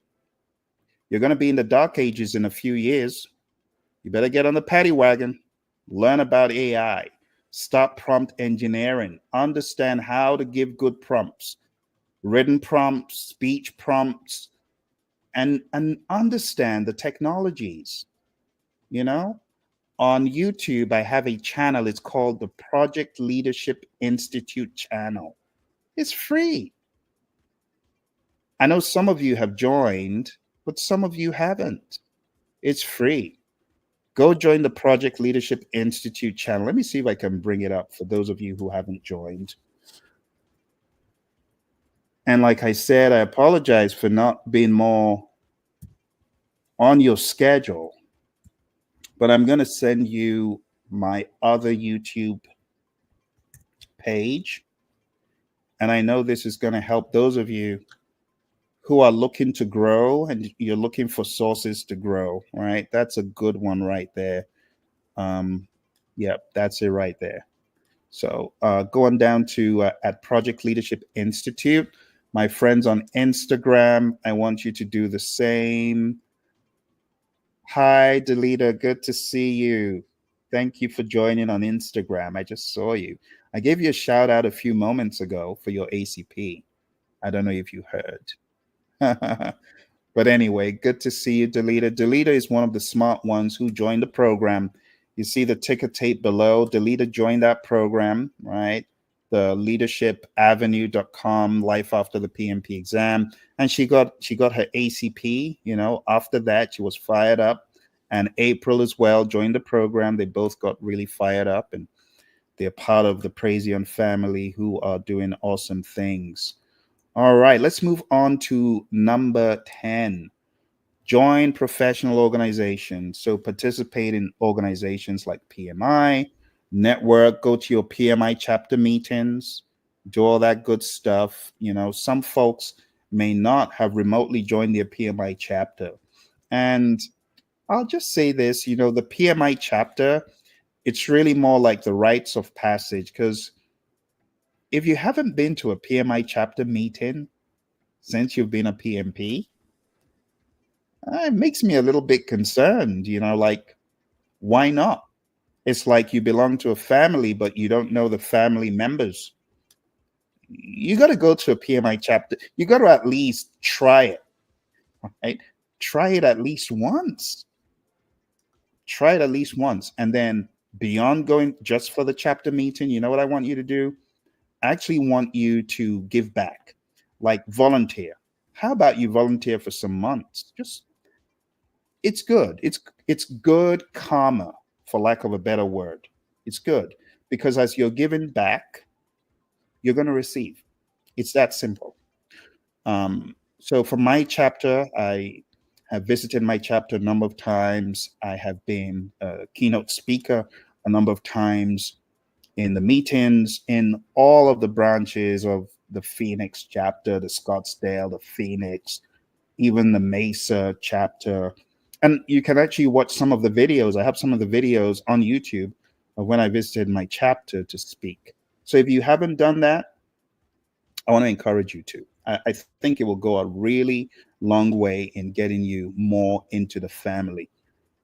You're going to be in the dark ages in a few years. You better get on the paddy wagon, learn about AI, stop prompt engineering, understand how to give good prompts, written prompts, speech prompts, and understand the technologies. You know, on YouTube, I have a channel. It's called the Project Leadership Institute channel. It's free. I know some of you have joined, but some of you haven't. It's free. Go join the Project Leadership Institute channel. Let me see if I can bring it up for those of you who haven't joined. And like I said, I apologize for not being more on your schedule, but I'm going to send you my other YouTube page. And I know this is going to help those of you who are looking to grow and you're looking for sources to grow, right? That's a good one right there. Yep, that's it right there. So going down to at Project Leadership Institute, my friends on Instagram, I want you to do the same. Hi, Delita, good to see you. Thank you for joining on Instagram. I just saw you. I gave you a shout out a few moments ago for your ACP. I don't know if you heard. But anyway, good to see you, Delita. Delita is one of the smart ones who joined the program. You see the ticker tape below. Delita joined that program, right? The leadershipavenue.com, life after the PMP exam. And she got her ACP, you know. After that, she was fired up. And April as well joined the program. They both got really fired up, and they're part of the Praizion family who are doing awesome things. All right, let's move on to number 10. Join professional organizations. So participate in organizations like PMI, network, go to your PMI chapter meetings, do all that good stuff. You know, some folks may not have remotely joined their PMI chapter. And I'll just say this, you know, the PMI chapter, it's really more like the rites of passage, because if you haven't been to a PMI chapter meeting since you've been a PMP, it makes me a little bit concerned, you know, like, why not? It's like you belong to a family, but you don't know the family members. You got to go to a PMI chapter. You got to at least try it, right? Try it at least once. Try it at least once. And then beyond going just for the chapter meeting, you know what I want you to do? I actually want you to give back, like volunteer. How about you volunteer for some months? Just it's good. It's good karma, for lack of a better word. It's good because as you're giving back, you're going to receive. It's that simple. So for my chapter, I have visited my chapter a number of times. I have been a keynote speaker a number of times in the meetings in all of the branches of the Phoenix chapter, the Scottsdale, the Phoenix, even the Mesa chapter. And you can actually watch some of the videos. I have some of the videos on YouTube of when I visited my chapter to speak. So if you haven't done that, I want to encourage you to. I think it will go a really long way in getting you more into the family.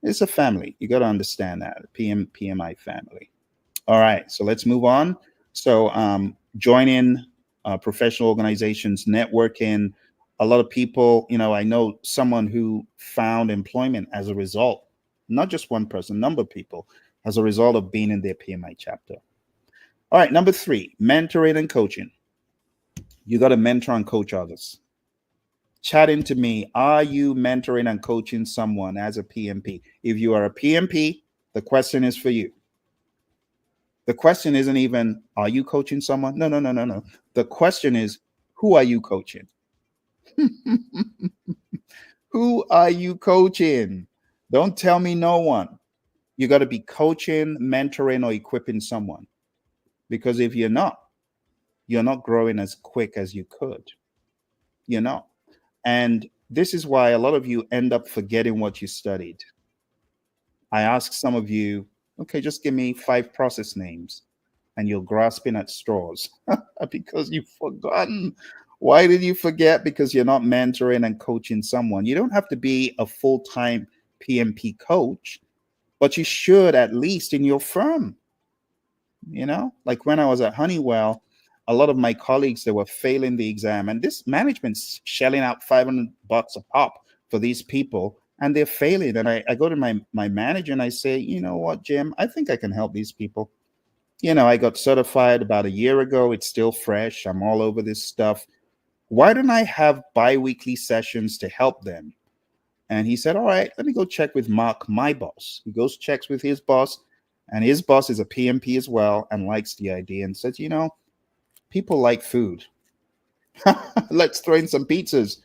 It's a family. You got to understand that, PMI family. All right, so let's move on. So join in professional organizations, networking. A lot of people, you know, I know someone who found employment as a result, not just one person, number of people, as a result of being in their PMI chapter. All right, number 3, mentoring and coaching. You got to mentor and coach others. chatting to me, are you mentoring and coaching someone as a PMP? If you are a PMP, the question is for you. The question isn't even, are you coaching someone? No, no, no, no, no. The question is, who are you coaching? Who are you coaching? Don't tell me no one. You got to be coaching, mentoring, or equipping someone. Because if you're not growing as quick as you could. You're not. And this is why a lot of you end up forgetting what you studied. I ask some of you, okay, just give me 5 process names, and you're grasping at straws because you've forgotten. Why did you forget? Because you're not mentoring and coaching someone. You don't have to be a full-time PMP coach, but you should at least in your firm. Like when I was at Honeywell, a lot of my colleagues, they were failing the exam, and this management's shelling out $500 a pop for these people, and they're failing. And I go to my manager and I say, you know what, Jim, I think I can help these people. I got certified about a year ago. It's still fresh. I'm all over this stuff. Why don't I have bi-weekly sessions to help them? And he said, all right, let me go check with Mark, my boss. He goes, checks with his boss, and his boss is a PMP as well and likes the idea and says, people like food. Let's throw in some pizzas.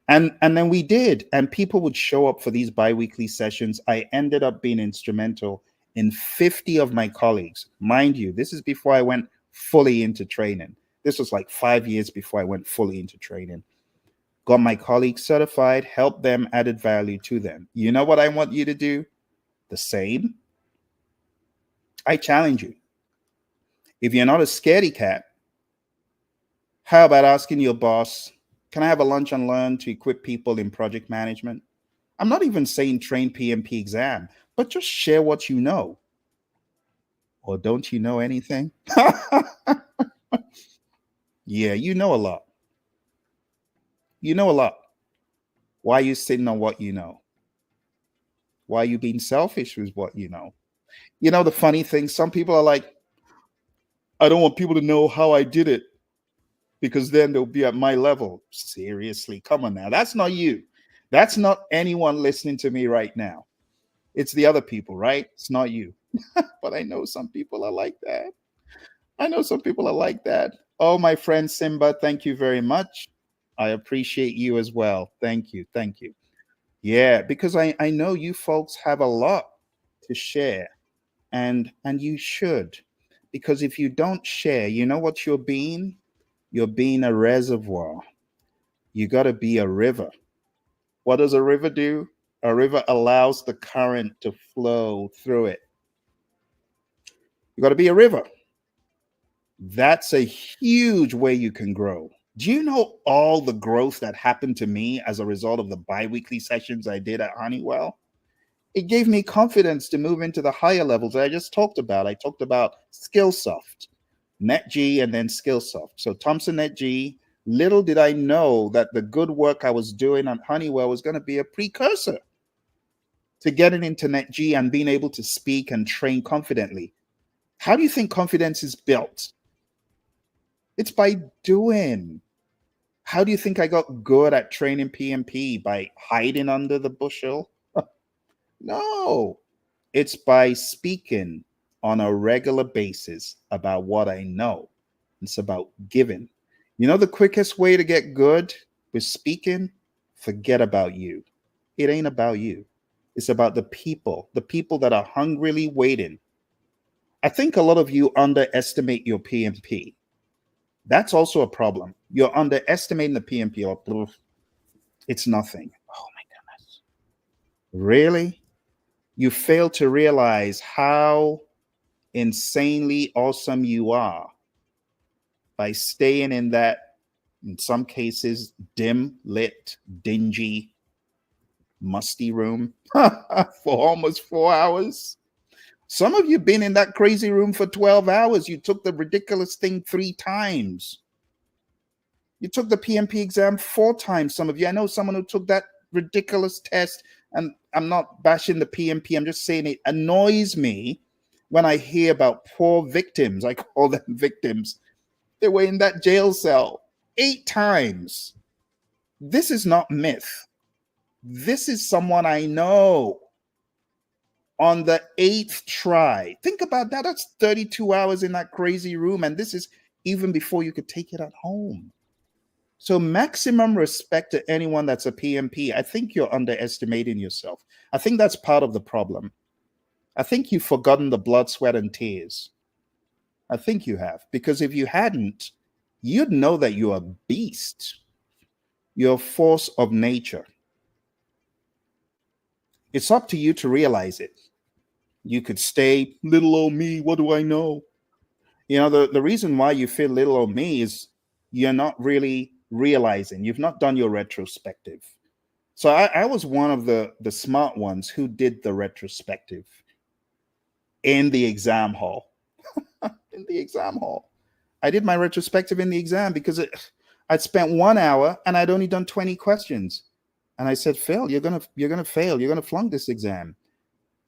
And then we did. And people would show up for these bi-weekly sessions. I ended up being instrumental in 50 of my colleagues. Mind you, this is before I went fully into training. This was like 5 years before I went fully into training. Got my colleagues certified, helped them, added value to them. You know what I want you to do? The same. I challenge you. If you're not a scaredy cat, how about asking your boss, can I have a lunch and learn to equip people in project management? I'm not even saying train PMP exam, but just share what you know. Or don't you know anything? Yeah, you know a lot. You know a lot. Why are you sitting on what you know? Why are you being selfish with what you know? The funny thing, some people are like, I don't want people to know how I did it because then they'll be at my level. Seriously, come on now. That's not you. That's not anyone listening to me right now. It's the other people, right? It's not you. But I know some people are like that. I know some people are like that. Oh, my friend Simba, thank you very much. I appreciate you as well. Thank you. Thank you. Yeah, because I know you folks have a lot to share, and you should. Because if you don't share, you know what you're being? You're being a reservoir. You got to be a river. What does a river do? A river allows the current to flow through it. You got to be a river. That's a huge way you can grow. Do you know all the growth that happened to me as a result of the biweekly sessions I did at Honeywell? It gave me confidence to move into the higher levels that I just talked about. I talked about Skillsoft, NetG, and then Skillsoft. So Thompson NetG, little did I know that the good work I was doing at Honeywell was going to be a precursor to getting into NetG and being able to speak and train confidently. How do you think confidence is built? It's by doing. How do you think I got good at training PMP? By hiding under the bushel? No, it's by speaking on a regular basis about what I know. It's about giving. The quickest way to get good with speaking? Forget about you. It ain't about you. It's about the people that are hungrily waiting. I think a lot of you underestimate your PMP. That's also a problem. You're underestimating the PMP. Or it's nothing. Oh my goodness. Really? You fail to realize how insanely awesome you are by staying in that, in some cases, dim lit, dingy, musty room for almost 4 hours. Some of you been in that crazy room for 12 hours. You took the ridiculous thing 3 times. You took the PMP exam 4 times. Some of you, I know someone who took that ridiculous test, and I'm not bashing the PMP. I'm just saying it annoys me when I hear about poor victims. I call them victims. They were in that jail cell 8 times. This is not myth. This is someone I know on the eighth try. Think about that. That's 32 hours in that crazy room. And this is even before you could take it at home. So, maximum respect to anyone that's a PMP. I think you're underestimating yourself. I think that's part of the problem. I think you've forgotten the blood, sweat, and tears. I think you have. Because if you hadn't, you'd know that you're a beast. You're a force of nature. It's up to you to realize it. You could stay little old me. What do I know? The reason why you feel little old me is you're not really realizing, you've not done your retrospective. So I was one of the smart ones who did the retrospective in the exam hall. In the exam hall. I did my retrospective in the exam because I'd spent 1 hour and I'd only done 20 questions. And I said, Phil, you're gonna fail. You're gonna flunk this exam.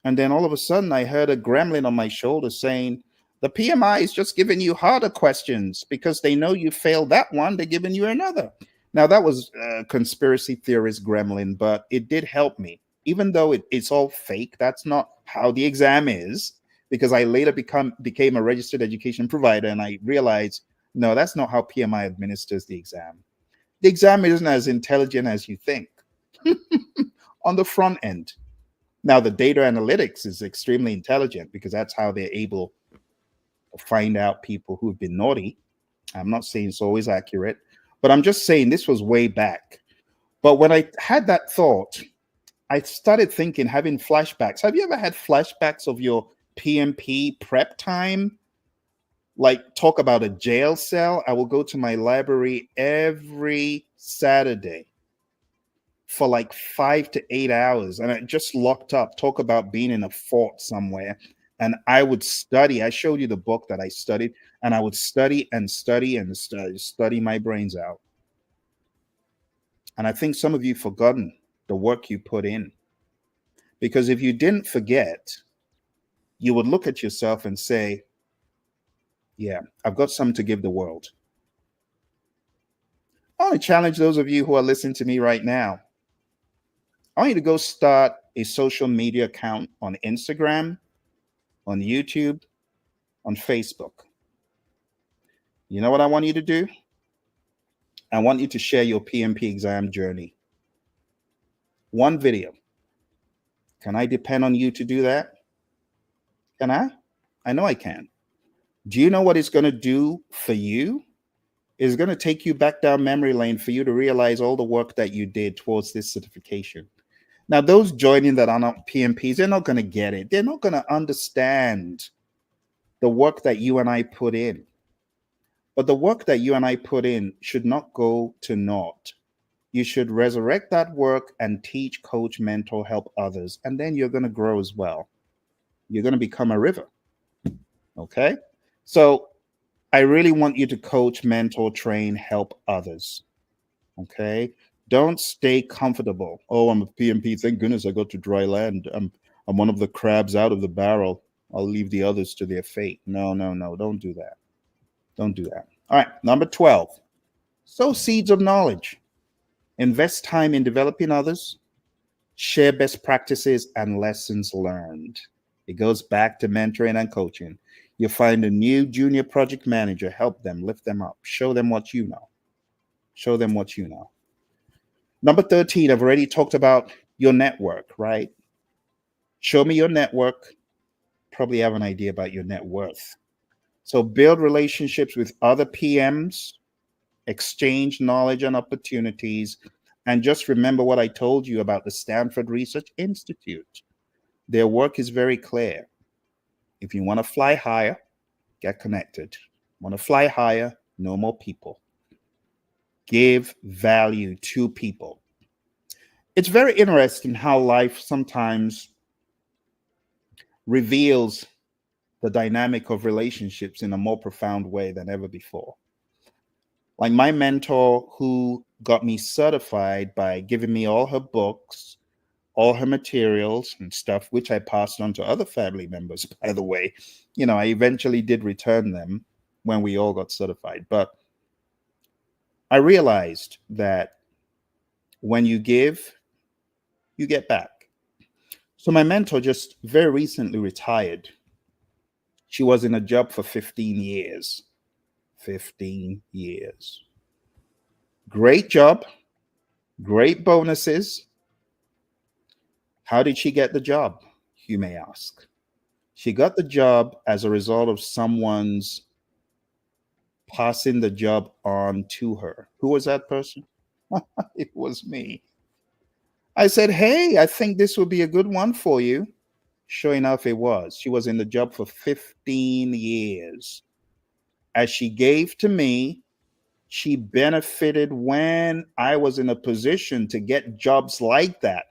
And then all of a sudden, I heard a gremlin on my shoulder saying, the PMI is just giving you harder questions because they know you failed that one. They're giving you another. Now, that was a conspiracy theorist gremlin, but it did help me. Even though it's all fake, that's not how the exam is, because I later became a registered education provider and I realized, no, that's not how PMI administers the exam. The exam isn't as intelligent as you think on the front end. Now, the data analytics is extremely intelligent because that's how they're able to find out people who've been naughty. I'm not saying it's always accurate, but I'm just saying this was way back. But when I had that thought, I started thinking, having flashbacks. Have you ever had flashbacks of your PMP prep time? Like, talk about a jail cell. I will go to my library every Saturday for like 5 to 8 hours, and I just locked up. Talk about being in a fort somewhere. And I would study. I showed you the book that I studied, and I would study and study and study my brains out. And I think some of you forgotten the work you put in, because if you didn't forget, you would look at yourself and say, yeah, I've got something to give the world. I want to challenge those of you who are listening to me right now. I want you to go start a social media account on Instagram, on YouTube, on Facebook. You know what I want you to do? I want you to share your PMP exam journey. One video. Can I depend on you to do that? Can I? I know I can. Do you know what it's going to do for you? It's going to take you back down memory lane for you to realize all the work that you did towards this certification. Now, those joining that are not PMPs, they're not going to get it. They're not going to understand the work that you and I put in. But the work that you and I put in should not go to naught. You should resurrect that work and teach, coach, mentor, help others. And then you're going to grow as well. You're going to become a river. Okay? So I really want you to coach, mentor, train, help others. Okay? Don't stay comfortable. Oh, I'm a PMP. Thank goodness I got to dry land. I'm one of the crabs out of the barrel. I'll leave the others to their fate. No. Don't do that. Don't do that. All right. Number 12. Sow seeds of knowledge. Invest time in developing others. Share best practices and lessons learned. It goes back to mentoring and coaching. You find a new junior project manager, help them, lift them up, show them what you know. Show them what you know. Number 13, I've already talked about your network, right? Show me your network. Probably have an idea about your net worth. So build relationships with other PMs, exchange knowledge and opportunities, and just remember what I told you about the Stanford Research Institute. Their work is very clear. If you want to fly higher, get connected. Want to fly higher, know more people. Give value to people. It's very interesting how life sometimes reveals the dynamic of relationships in a more profound way than ever before. Like my mentor, who got me certified by giving me all her books, all her materials and stuff, which I passed on to other family members, by the way. I eventually did return them when we all got certified. But I realized that When you give, you get back. So my mentor just very recently retired. She was in a job for 15 years. 15 years. Great job, great bonuses. How did she get the job? You may ask. She got the job as a result of someone's passing the job on to her. Who was that person? It was me. I said, "Hey, I think this would be a good one for you." Sure enough, it was. She was in the job for 15 years. As she gave to me, she benefited when I was in a position to get jobs like that.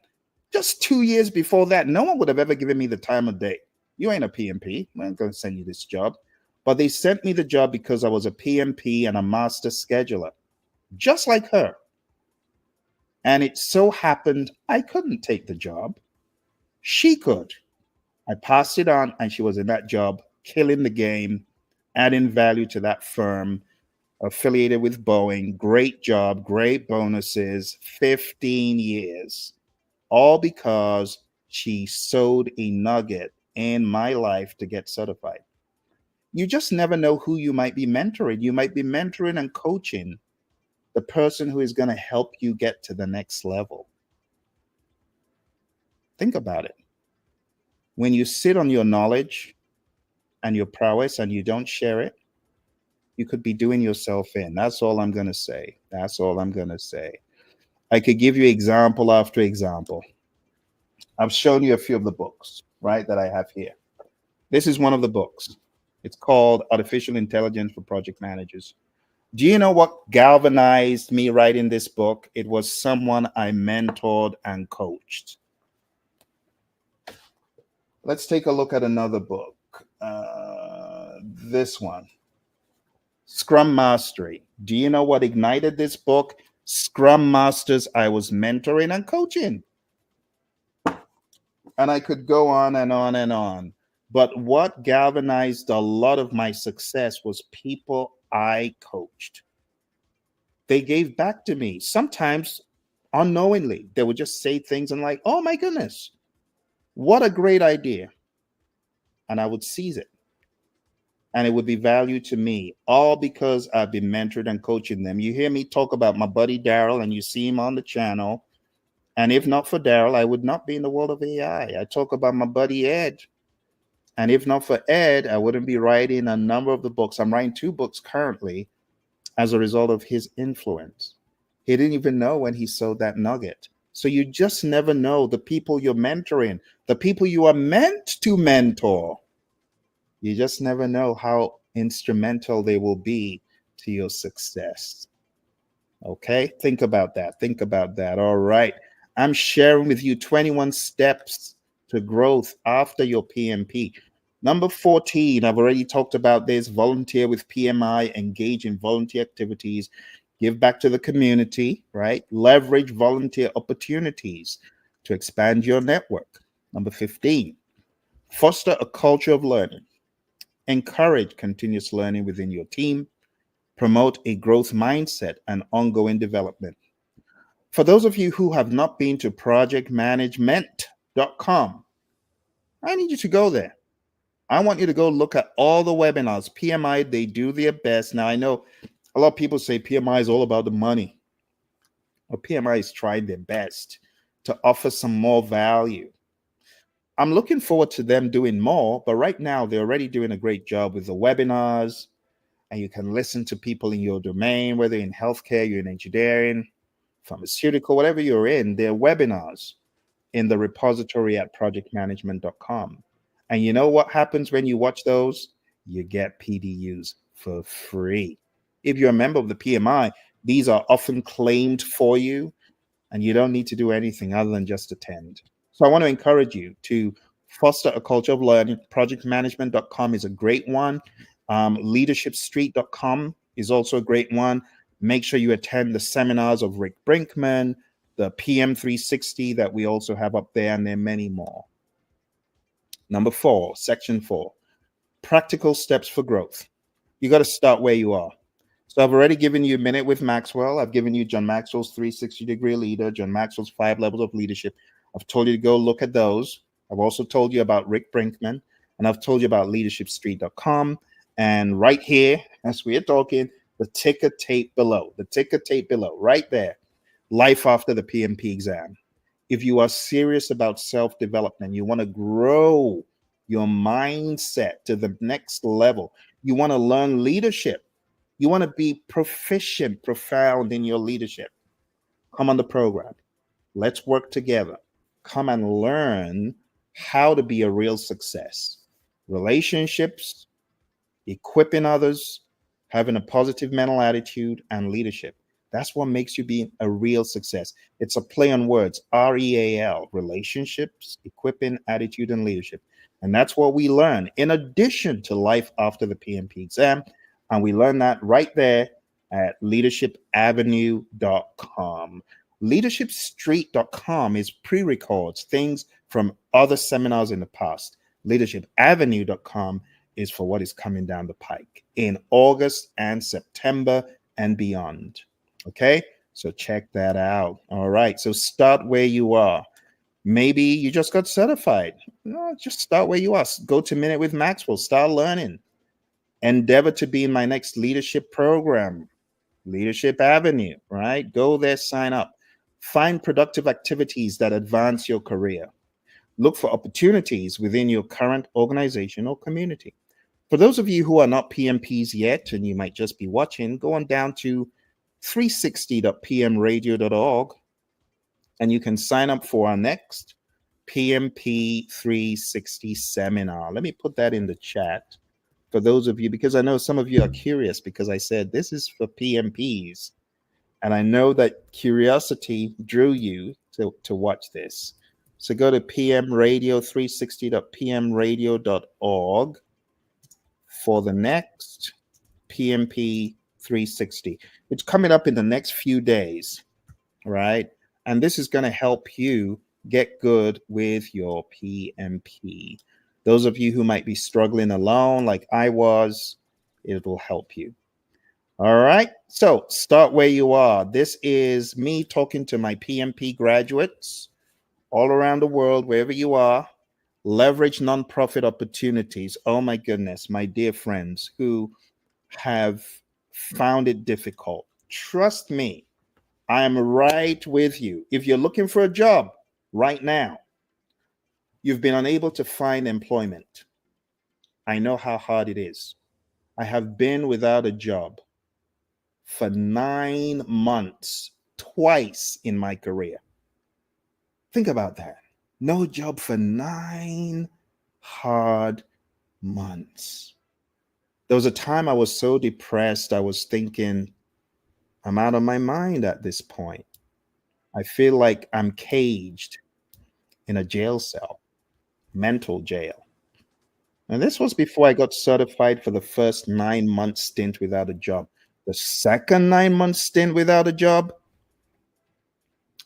Just 2 years before that, no one would have ever given me the time of day. You ain't a PMP. I'm going to send you this job. But they sent me the job because I was a PMP and a master scheduler, just like her. And it so happened I couldn't take the job. She could. I passed it on, and she was in that job, killing the game, adding value to that firm, affiliated with Boeing. Great job, great bonuses, 15 years, all because she sowed a nugget in my life to get certified. You just never know who you might be mentoring. You might be mentoring and coaching the person who is going to help you get to the next level. Think about it. When you sit on your knowledge and your prowess and you don't share it, you could be doing yourself in. That's all I'm going to say. That's all I'm going to say. I could give you example after example. I've shown you a few of the books, right, that I have here. This is one of the books. It's called Artificial Intelligence for Project Managers. Do you know what galvanized me writing this book? It was someone I mentored and coached. Let's take a look at another book. This one, Scrum Mastery. Do you know what ignited this book? Scrum Masters I was mentoring and coaching. And I could go on and on and on. But what galvanized a lot of my success was people I coached. They gave back to me. Sometimes unknowingly, they would just say things and like, oh my goodness, what a great idea. And I would seize it. And it would be value to me, all because I've been mentored and coaching them. You hear me talk about my buddy Daryl, and you see him on the channel. And if not for Daryl, I would not be in the world of AI. I talk about my buddy Ed. And if not for Ed, I wouldn't be writing a number of the books. I'm writing 2 books currently as a result of his influence. He didn't even know when he sowed that nugget. So you just never know the people you're mentoring, the people you are meant to mentor. You just never know how instrumental they will be to your success. Okay, think about that. Think about that. All right. I'm sharing with you 21 steps to growth after your PMP. Number 14, I've already talked about this. Volunteer with PMI, engage in volunteer activities, give back to the community, right? Leverage volunteer opportunities to expand your network. Number 15, foster a culture of learning. Encourage continuous learning within your team. Promote a growth mindset and ongoing development. For those of you who have not been to projectmanagement.com, I need you to go there. I want you to go look at all the webinars. PMI, they do their best. Now, I know a lot of people say PMI is all about the money. Well, PMI is trying their best to offer some more value. I'm looking forward to them doing more, but right now they're already doing a great job with the webinars, and you can listen to people in your domain, whether in healthcare, you're in engineering, pharmaceutical, whatever you're in, there are webinars in the repository at projectmanagement.com. And you know what happens when you watch those? You get PDUs for free. If you're a member of the PMI, these are often claimed for you, and you don't need to do anything other than just attend. So I want to encourage you to foster a culture of learning. Projectmanagement.com is a great one. Leadershipstreet.com is also a great one. Make sure you attend the seminars of Rick Brinkman, the PM 360 that we also have up there, and there are many more. Number 4, section 4, practical steps for growth. You got to start where you are. So I've already given you a minute with Maxwell. I've given you John Maxwell's 360-degree leader, John Maxwell's 5 levels of leadership. I've told you to go look at those. I've also told you about Rick Brinkman, and I've told you about leadershipstreet.com. And right here, as we're talking, the ticker tape below, right there, life after the PMP exam. If you are serious about self-development, you want to grow your mindset to the next level, you want to learn leadership, you want to be proficient, profound in your leadership, come on the program. Let's work together. Come and learn how to be a real success. Relationships, equipping others, having a positive mental attitude, and leadership. That's what makes you be a real success. It's a play on words, REAL, relationships, equipping, attitude, and leadership. And that's what we learn in addition to life after the PMP exam. And we learn that right there at leadershipavenue.com. Leadershipstreet.com is pre-records, things from other seminars in the past. Leadershipavenue.com is for what is coming down the pike in August and September and beyond. Okay, so check that out. All right, so start where you are. Maybe you just got certified. No, just start where you are. Go to Minute with Maxwell, start learning. Endeavor to be in my next leadership program, Leadership Avenue, right? Go there, sign up. Find productive activities that advance your career. Look for opportunities within your current organization or community. For those of you who are not PMPs yet, and you might just be watching, go on down to 360.pmradio.org, and you can sign up for our next PMP 360 seminar. Let me put that in the chat for those of you, because I know some of you are curious, because I said this is for PMPs. And I know that curiosity drew you to watch this. So go to PMRadio 360.pmradio.org for the next PMP 360. It's coming up in the next few days, right? And this is going to help you get good with your PMP. Those of you who might be struggling alone, like I was, it will help you. All right. So start where you are. This is me talking to my PMP graduates all around the world, wherever you are. Leverage nonprofit opportunities. Oh my goodness, my dear friends who have found it difficult. Trust me, I am right with you. If you're looking for a job right now, you've been unable to find employment. I know how hard it is. I have been without a job for 9 months, twice in my career. Think about that. No job for 9 hard months. There was a time I was so depressed, I was thinking, I'm out of my mind at this point. I feel like I'm caged in a jail cell, mental jail. And this was before I got certified for the first 9-month stint without a job. The second 9-month stint without a job,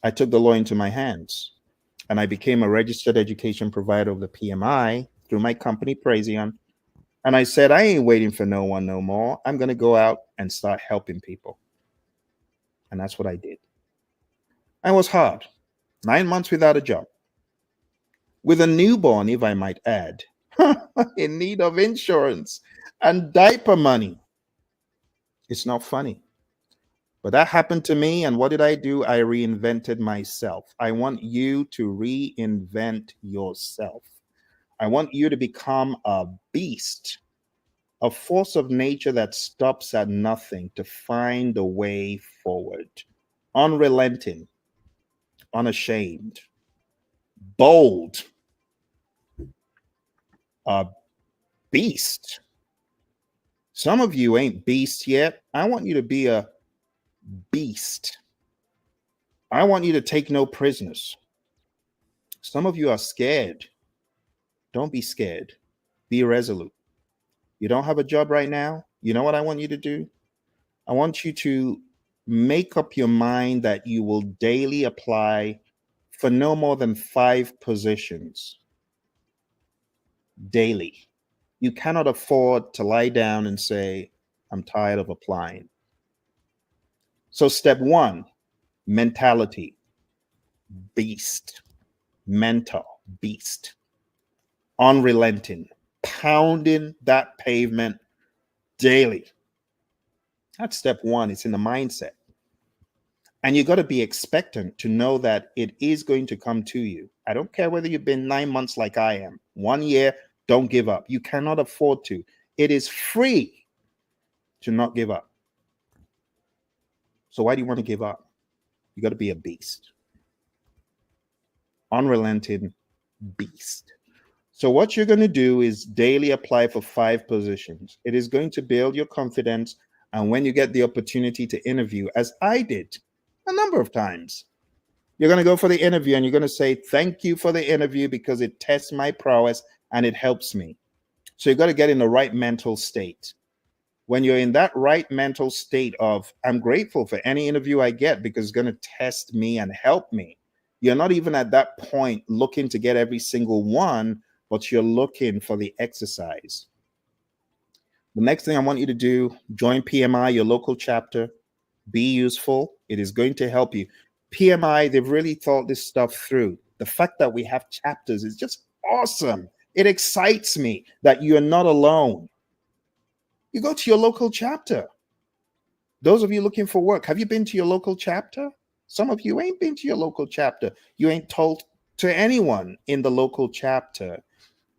I took the law into my hands and I became a registered education provider of the PMI through my company, Praizion. And I said, I ain't waiting for no one no more. I'm going to go out and start helping people. And that's what I did. I was hard. 9 months without a job. With a newborn, if I might add, in need of insurance and diaper money. It's not funny. But that happened to me. And what did I do? I reinvented myself. I want you to reinvent yourself. I want you to become a beast, a force of nature that stops at nothing to find a way forward, unrelenting, unashamed, bold, a beast. Some of you ain't beasts yet. I want you to be a beast. I want you to take no prisoners. Some of you are scared. Don't be scared. Be resolute. You don't have a job right now. You know what I want you to do? I want you to make up your mind that you will daily apply for no more than 5 positions daily. You cannot afford to lie down and say, I'm tired of applying. So, step one, mentality, beast, mental, beast, unrelenting, pounding that pavement daily. That's step one. It's in the mindset. And you got to be expectant to know that it is going to come to you. I don't care whether you've been 9 months like I am, 1 year, don't give up. You cannot afford to. It is free to not give up. So, why do you want to give up? You got to be a beast, unrelenting beast. So, what you're going to do is daily apply for 5 positions. It is going to build your confidence. And when you get the opportunity to interview, as I did a number of times, you're going to go for the interview and you're going to say, thank you for the interview because it tests my prowess and it helps me. So, you got to get in the right mental state. When you're in that right mental state of, I'm grateful for any interview I get because it's going to test me and help me. You're not even at that point looking to get every single one, but you're looking for the exercise. The next thing I want you to do, join PMI, your local chapter. Be useful. It is going to help you. PMI, they've really thought this stuff through. The fact that we have chapters is just awesome. It excites me that you're not alone. You go to your local chapter. Those of you looking for work, have you been to your local chapter? Some of you ain't been to your local chapter. You ain't told to anyone in the local chapter.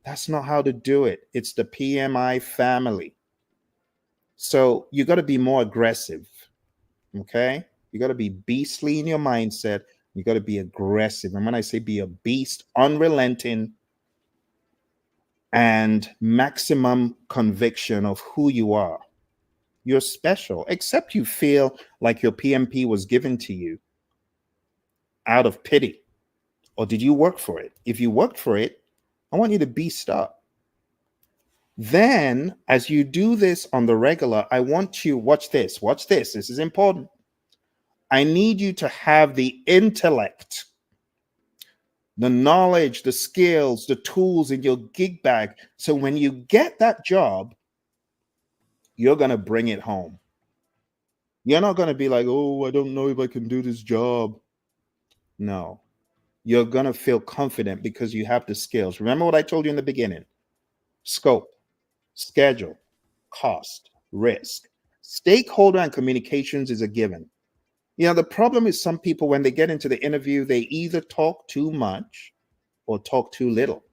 That's not how to do it. It's the PMI family. So you got to be more aggressive. Okay? You got to be beastly in your mindset. You got to be aggressive. And when I say be a beast, unrelenting and maximum conviction of who you are. You're special, except you feel like your PMP was given to you out of pity. Or did you work for it? If you worked for it, I want you to beast up. Then, as you do this on the regular, I want you, watch this, this is important. I need you to have the intellect, the knowledge, the skills, the tools in your gig bag. So when you get that job, you're going to bring it home. You're not going to be like, oh, I don't know if I can do this job. No, you're going to feel confident because you have the skills. Remember what I told you in the beginning? Scope, schedule, cost, risk. Stakeholder and communications is a given. You know, the problem is some people, when they get into the interview, they either talk too much or talk too little.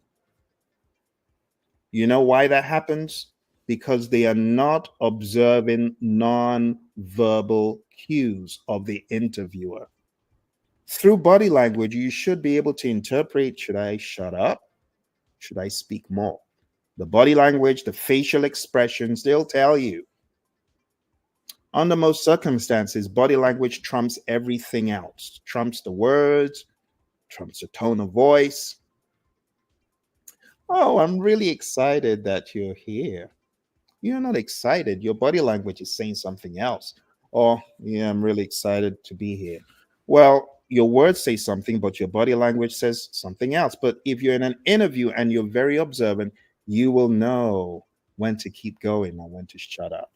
You know why that happens? Because they are not observing non-verbal cues of the interviewer. Through body language, you should be able to interpret, should I shut up? Should I speak more? The body language, the facial expressions, they'll tell you. Under most circumstances, body language trumps everything else. Trumps the words, trumps the tone of voice. Oh, I'm really excited that you're here. You're not excited. Your body language is saying something else. Or, yeah, I'm really excited to be here. Well, your words say something, but your body language says something else. But if you're in an interview and you're very observant, you will know when to keep going and when to shut up.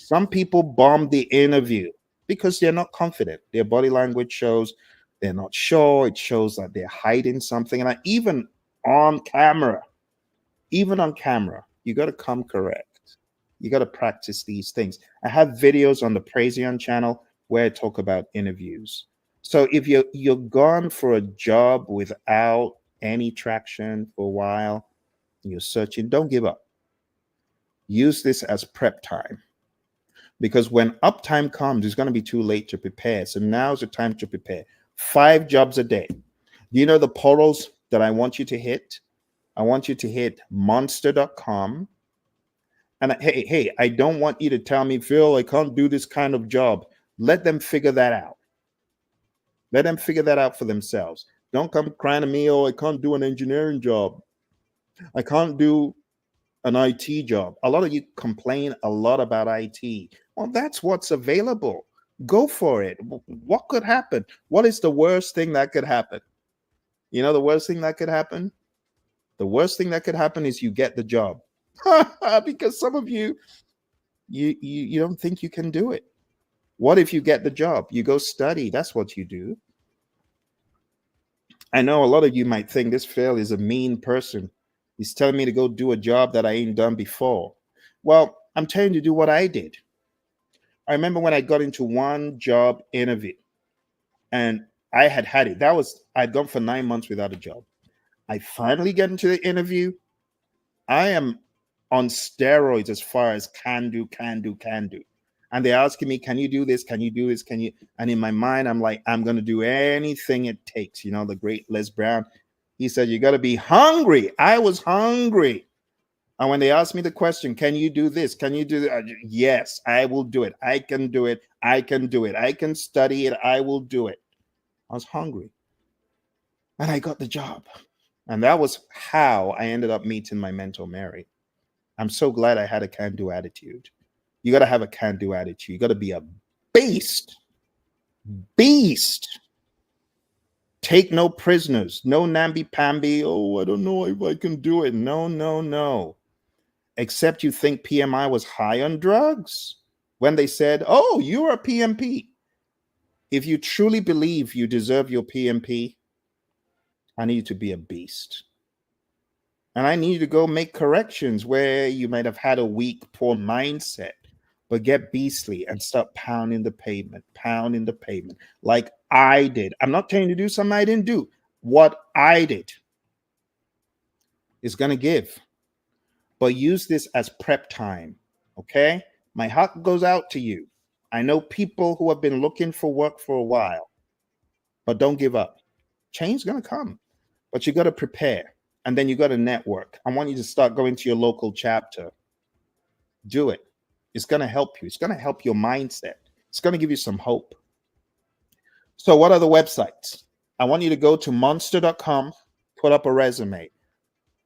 Some people bomb the interview because they're not confident. Their body language shows they're not sure. It shows that they're hiding something. And even on camera, you got to come correct. You got to practice these things. I have videos on the Praision channel where I talk about interviews. So if you're gone for a job without any traction for a while, you're searching, don't give up. Use this as prep time. Because when uptime comes, it's going to be too late to prepare. So now's the time to prepare. 5 jobs a day. Do you know the portals that I want you to hit? I want you to hit monster.com. And hey, I don't want you to tell me, Phil, I can't do this kind of job. Let them figure that out. Let them figure that out for themselves. Don't come crying to me, oh, I can't do an engineering job. I can't do an IT job. A lot of you complain a lot about IT. Well, that's what's available. Go for it. What could happen? What is the worst thing that could happen? You know, the worst thing that could happen? The worst thing that could happen is you get the job. Because some of you don't think you can do it. What if you get the job? You go study. That's what you do. I know a lot of you might think this Phil is a mean person. He's telling me to go do a job that I ain't done before. Well, I'm telling you to do what I did. I remember when I got into one job interview and I had it. I'd gone for 9 months without a job. I finally get into the interview. I am on steroids as far as can do, can do, can do. And they're asking me, can you do this? Can you do this? Can you? And in my mind, I'm like, I'm going to do anything it takes. You know, the great Les Brown, he said, you got to be hungry. I was hungry. And when they asked me the question, can you do this? Can you do that? Yes, I will do it. I can do it. I can do it. I can study it. I will do it. I was hungry. And I got the job. And that was how I ended up meeting my mentor, Mary. I'm so glad I had a can-do attitude. You got to have a can-do attitude. You got to be a beast. Beast. Take no prisoners. No namby-pamby. Oh, I don't know if I can do it. No, no, no. Except you think PMI was high on drugs when they said, oh, you're a PMP. If you truly believe you deserve your PMP, I need you to be a beast. And I need you to go make corrections where you might have had a weak, poor mindset, but get beastly and start pounding the pavement like I did. I'm not telling you to do something I didn't do. What I did is going to give, but use this as prep time. Okay. My heart goes out to you. I know people who have been looking for work for a while, but don't give up. Change is going to come, but you got to prepare. And then you got to network. I want you to start going to your local chapter. Do it. It's going to help you. It's going to help your mindset. It's going to give you some hope. So what are the websites? I want you to go to monster.com, put up a resume,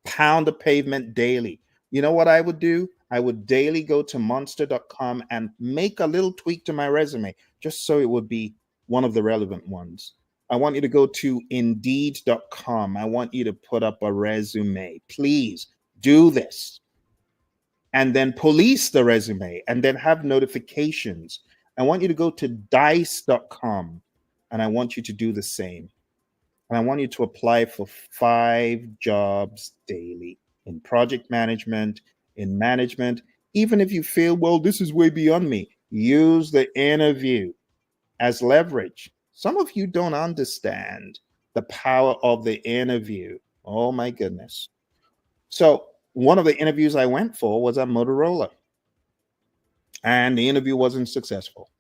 pound the pavement daily. You know what I would do? I would daily go to monster.com and make a little tweak to my resume just so it would be one of the relevant ones. I want you to go to indeed.com. I want you to put up a resume. Please do this. And then police the resume and then have notifications. I want you to go to dice.com and I want you to do the same. And I want you to apply for 5 jobs daily in project management, in management. Even if you feel, well, this is way beyond me, use the interview as leverage. Some of you don't understand the power of the interview. Oh my goodness. So one of the interviews I went for was at Motorola, and the interview wasn't successful.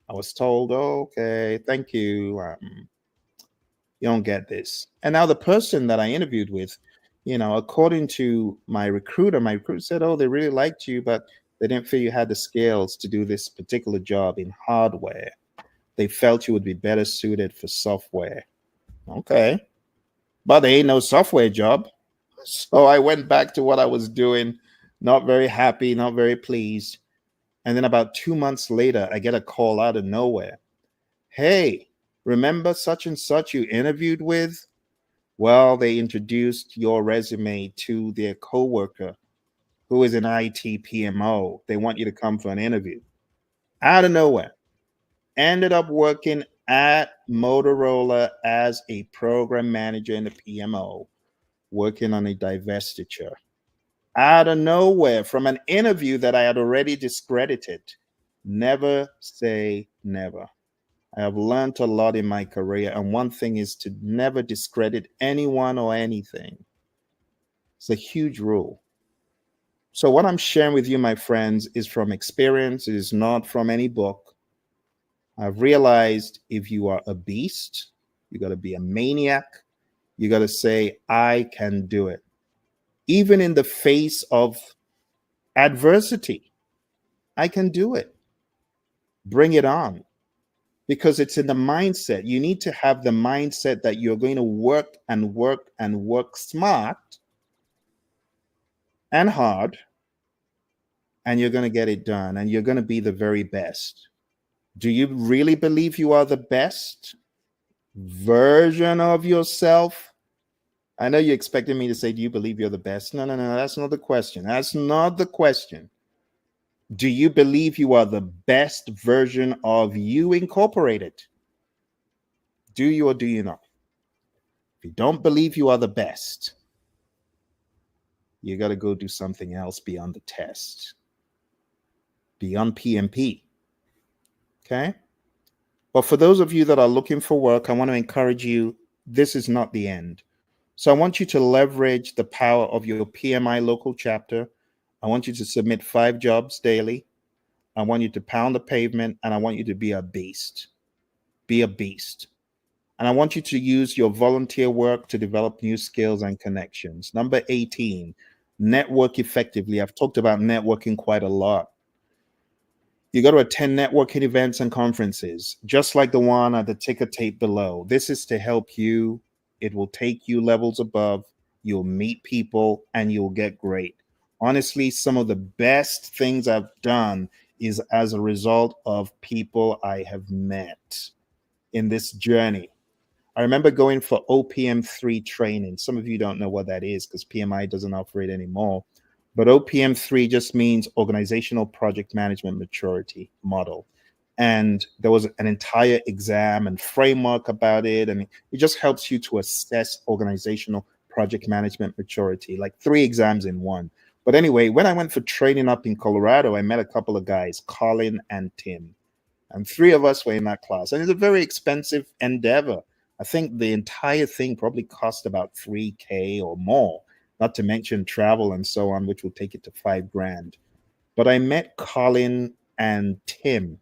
I was told, oh, okay, thank you. You don't get this. And now the person that I interviewed with, you know, according to my recruiter said, oh, they really liked you, but they didn't feel you had the skills to do this particular job in hardware. They felt you would be better suited for software. Okay. But there ain't no software job. So I went back to what I was doing, not very happy, not very pleased. And then about 2 months later, I get a call out of nowhere. Hey, remember such and such you interviewed with? Well, they introduced your resume to their coworker who is an IT PMO. They want you to come for an interview. Out of nowhere. Ended up working at Motorola as a program manager in the PMO, working on a divestiture. Out of nowhere, from an interview that I had already discredited. Never say never. I have learned a lot in my career, and one thing is to never discredit anyone or anything. It's a huge rule. So what I'm sharing with you, my friends, is from experience. It is not from any book. I've realized if you are a beast, you got to be a maniac. You got to say, I can do it. Even in the face of adversity, I can do it. Bring it on. Because it's in the mindset. You need to have the mindset that you're going to work and work and work smart and hard, and you're going to get it done, and you're going to be the very best. Do you really believe you are the best version of yourself? I know you expected me to say, do you believe you're the best? No, no, no, that's not the question. That's not the question. Do you believe you are the best version of you incorporated? Do you or do you not? If you don't believe you are the best, you got to go do something else beyond the test, beyond PMP. Okay. But for those of you that are looking for work, I want to encourage you, this is not the end. So I want you to leverage the power of your PMI local chapter. I want you to submit 5 jobs daily. I want you to pound the pavement, and I want you to be a beast. Be a beast. And I want you to use your volunteer work to develop new skills and connections. Number 18, network effectively. I've talked about networking quite a lot. You got to attend networking events and conferences, just like the one at the ticker tape below. This is to help you. It will take you levels above. You'll meet people and you'll get great. Honestly, some of the best things I've done is as a result of people I have met in this journey. I remember going for OPM3 training. Some of you don't know what that is because PMI doesn't offer it anymore. But OPM3 just means Organizational Project Management Maturity Model. And there was an entire exam and framework about it. And it just helps you to assess organizational project management maturity, like 3 exams in one. But anyway, when I went for training up in Colorado, I met a couple of guys, Colin and Tim. And 3 of us were in that class. And it's a very expensive endeavor. I think the entire thing probably cost about 3K or more, not to mention travel and so on, which will take it to 5 grand. But I met Colin and Tim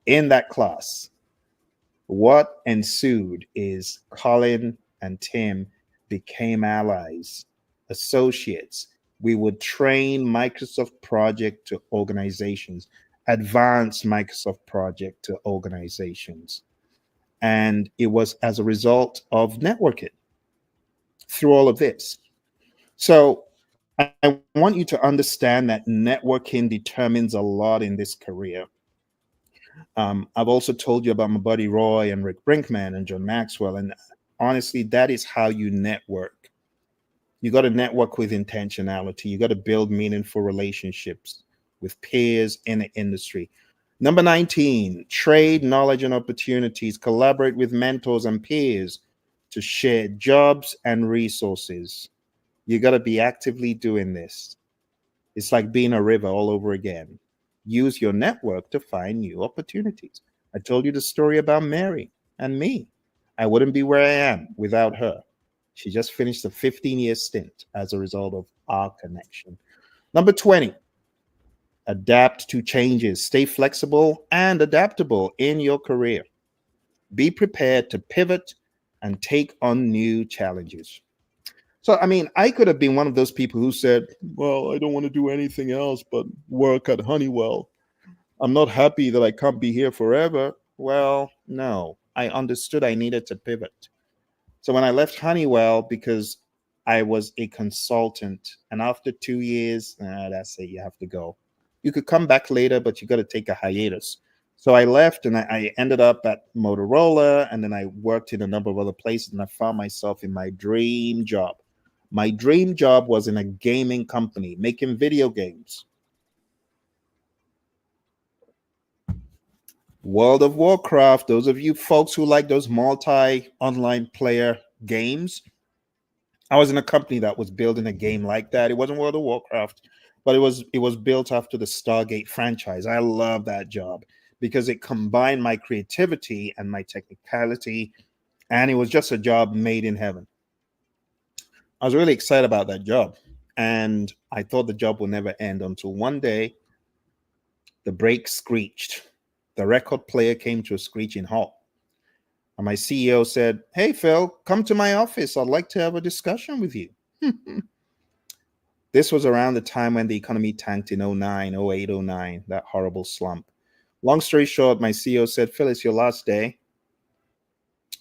in that class. What ensued is Colin and Tim became allies, associates. We would train Microsoft Project to organizations, advance Microsoft Project to organizations. And it was as a result of networking through all of this. So I want you to understand that networking determines a lot in this career. I've also told you about my buddy Roy and Rick Brinkman and John Maxwell. And honestly, that is how you network. You got to network with intentionality. You got to build meaningful relationships with peers in the industry. Number 19, trade knowledge and opportunities, collaborate with mentors and peers to share jobs and resources. You got to be actively doing this. It's like being a river all over again. Use your network to find new opportunities. I told you the story about Mary and me. I wouldn't be where I am without her. She just finished a 15-year stint as a result of our connection. Number 20, adapt to changes. Stay flexible and adaptable in your career. Be prepared to pivot and take on new challenges. So, I mean, I could have been one of those people who said, well, I don't want to do anything else but work at Honeywell. I'm not happy that I can't be here forever. Well, no, I understood I needed to pivot. So when I left Honeywell, because I was a consultant, and after 2 years, that's it, you have to go. You could come back later, but you got to take a hiatus. So I left and I ended up at Motorola, and then I worked in a number of other places, and I found myself in my dream job. My dream job was in a gaming company making video games. World of Warcraft, those of you folks who like those multi online player games, I was in a company that was building a game like that. It wasn't World of Warcraft, but it was built after the Stargate franchise. I love that job because it combined my creativity and my technicality, and it was just a job made in heaven. I was really excited about that job, and I thought the job would never end until one day the brake screeched. The record player came to a screeching halt. And my CEO said, "Hey, Phil, come to my office. I'd like to have a discussion with you." This was around the time when the economy tanked in 09, 08, 09, that horrible slump. Long story short, my CEO said, "Phil, it's your last day.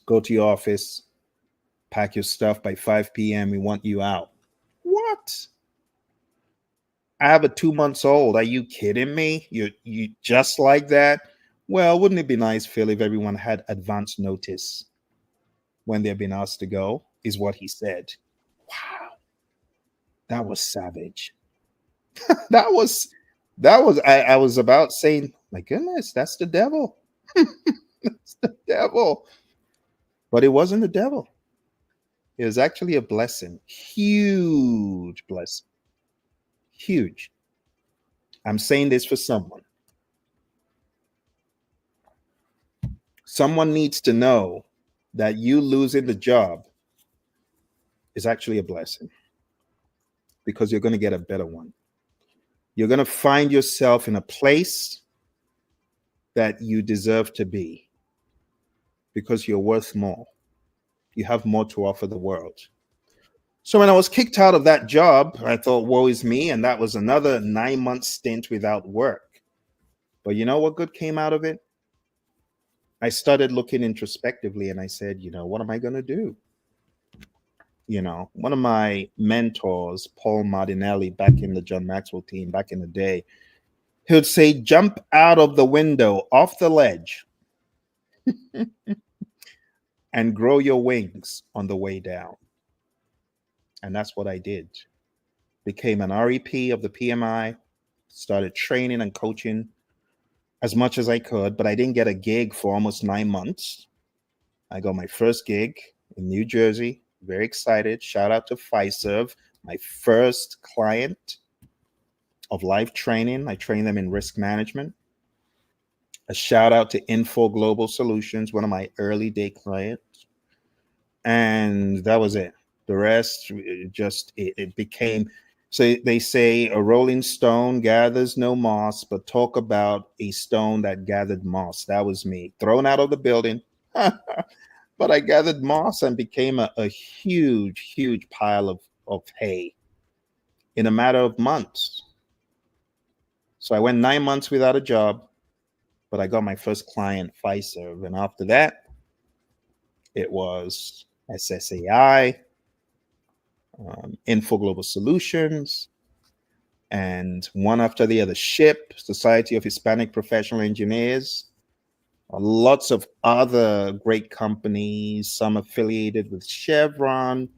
Go to your office, pack your stuff by 5 p.m. We want you out." What? I have a 2 months old. Are you kidding me? You just like that? Well, wouldn't it be nice, Phil, if everyone had advance notice when they're being asked to go? Is what he said. Wow, that was savage. that was That was I was about saying, my goodness, that's the devil. It's the devil. But it wasn't the devil. It was actually a blessing. Huge blessing. Huge. I'm saying this for someone. Someone needs to know that you losing the job is actually a blessing because you're going to get a better one. You're going to find yourself in a place that you deserve to be because you're worth more. You have more to offer the world. So when I was kicked out of that job, I thought, woe is me. And that was another 9 month stint without work. But you know what good came out of it? I started looking introspectively and I said, what am I going to do? One of my mentors, Paul Martinelli, back in the John Maxwell team, back in the day, he would say, jump out of the window, off the ledge, and grow your wings on the way down. And that's what I did. Became an REP of the PMI, started training and coaching as much as I could, but I didn't get a gig for almost 9 months. I got my first gig in New Jersey. Very excited. Shout out to Fiserv, my first client of life training. I train them in risk management. A shout out to Info Global Solutions, one of my early day clients. And that was it. The rest, it became, so they say a rolling stone gathers no moss, but talk about a stone that gathered moss. That was me, thrown out of the building. But I gathered moss and became a huge, huge pile of hay in a matter of months. So I went 9 months without a job, but I got my first client, Fiserv. And after that, it was SSAI, Info Global Solutions, and one after the other, SHIP, Society of Hispanic Professional Engineers, lots of other great companies, some affiliated with Chevron.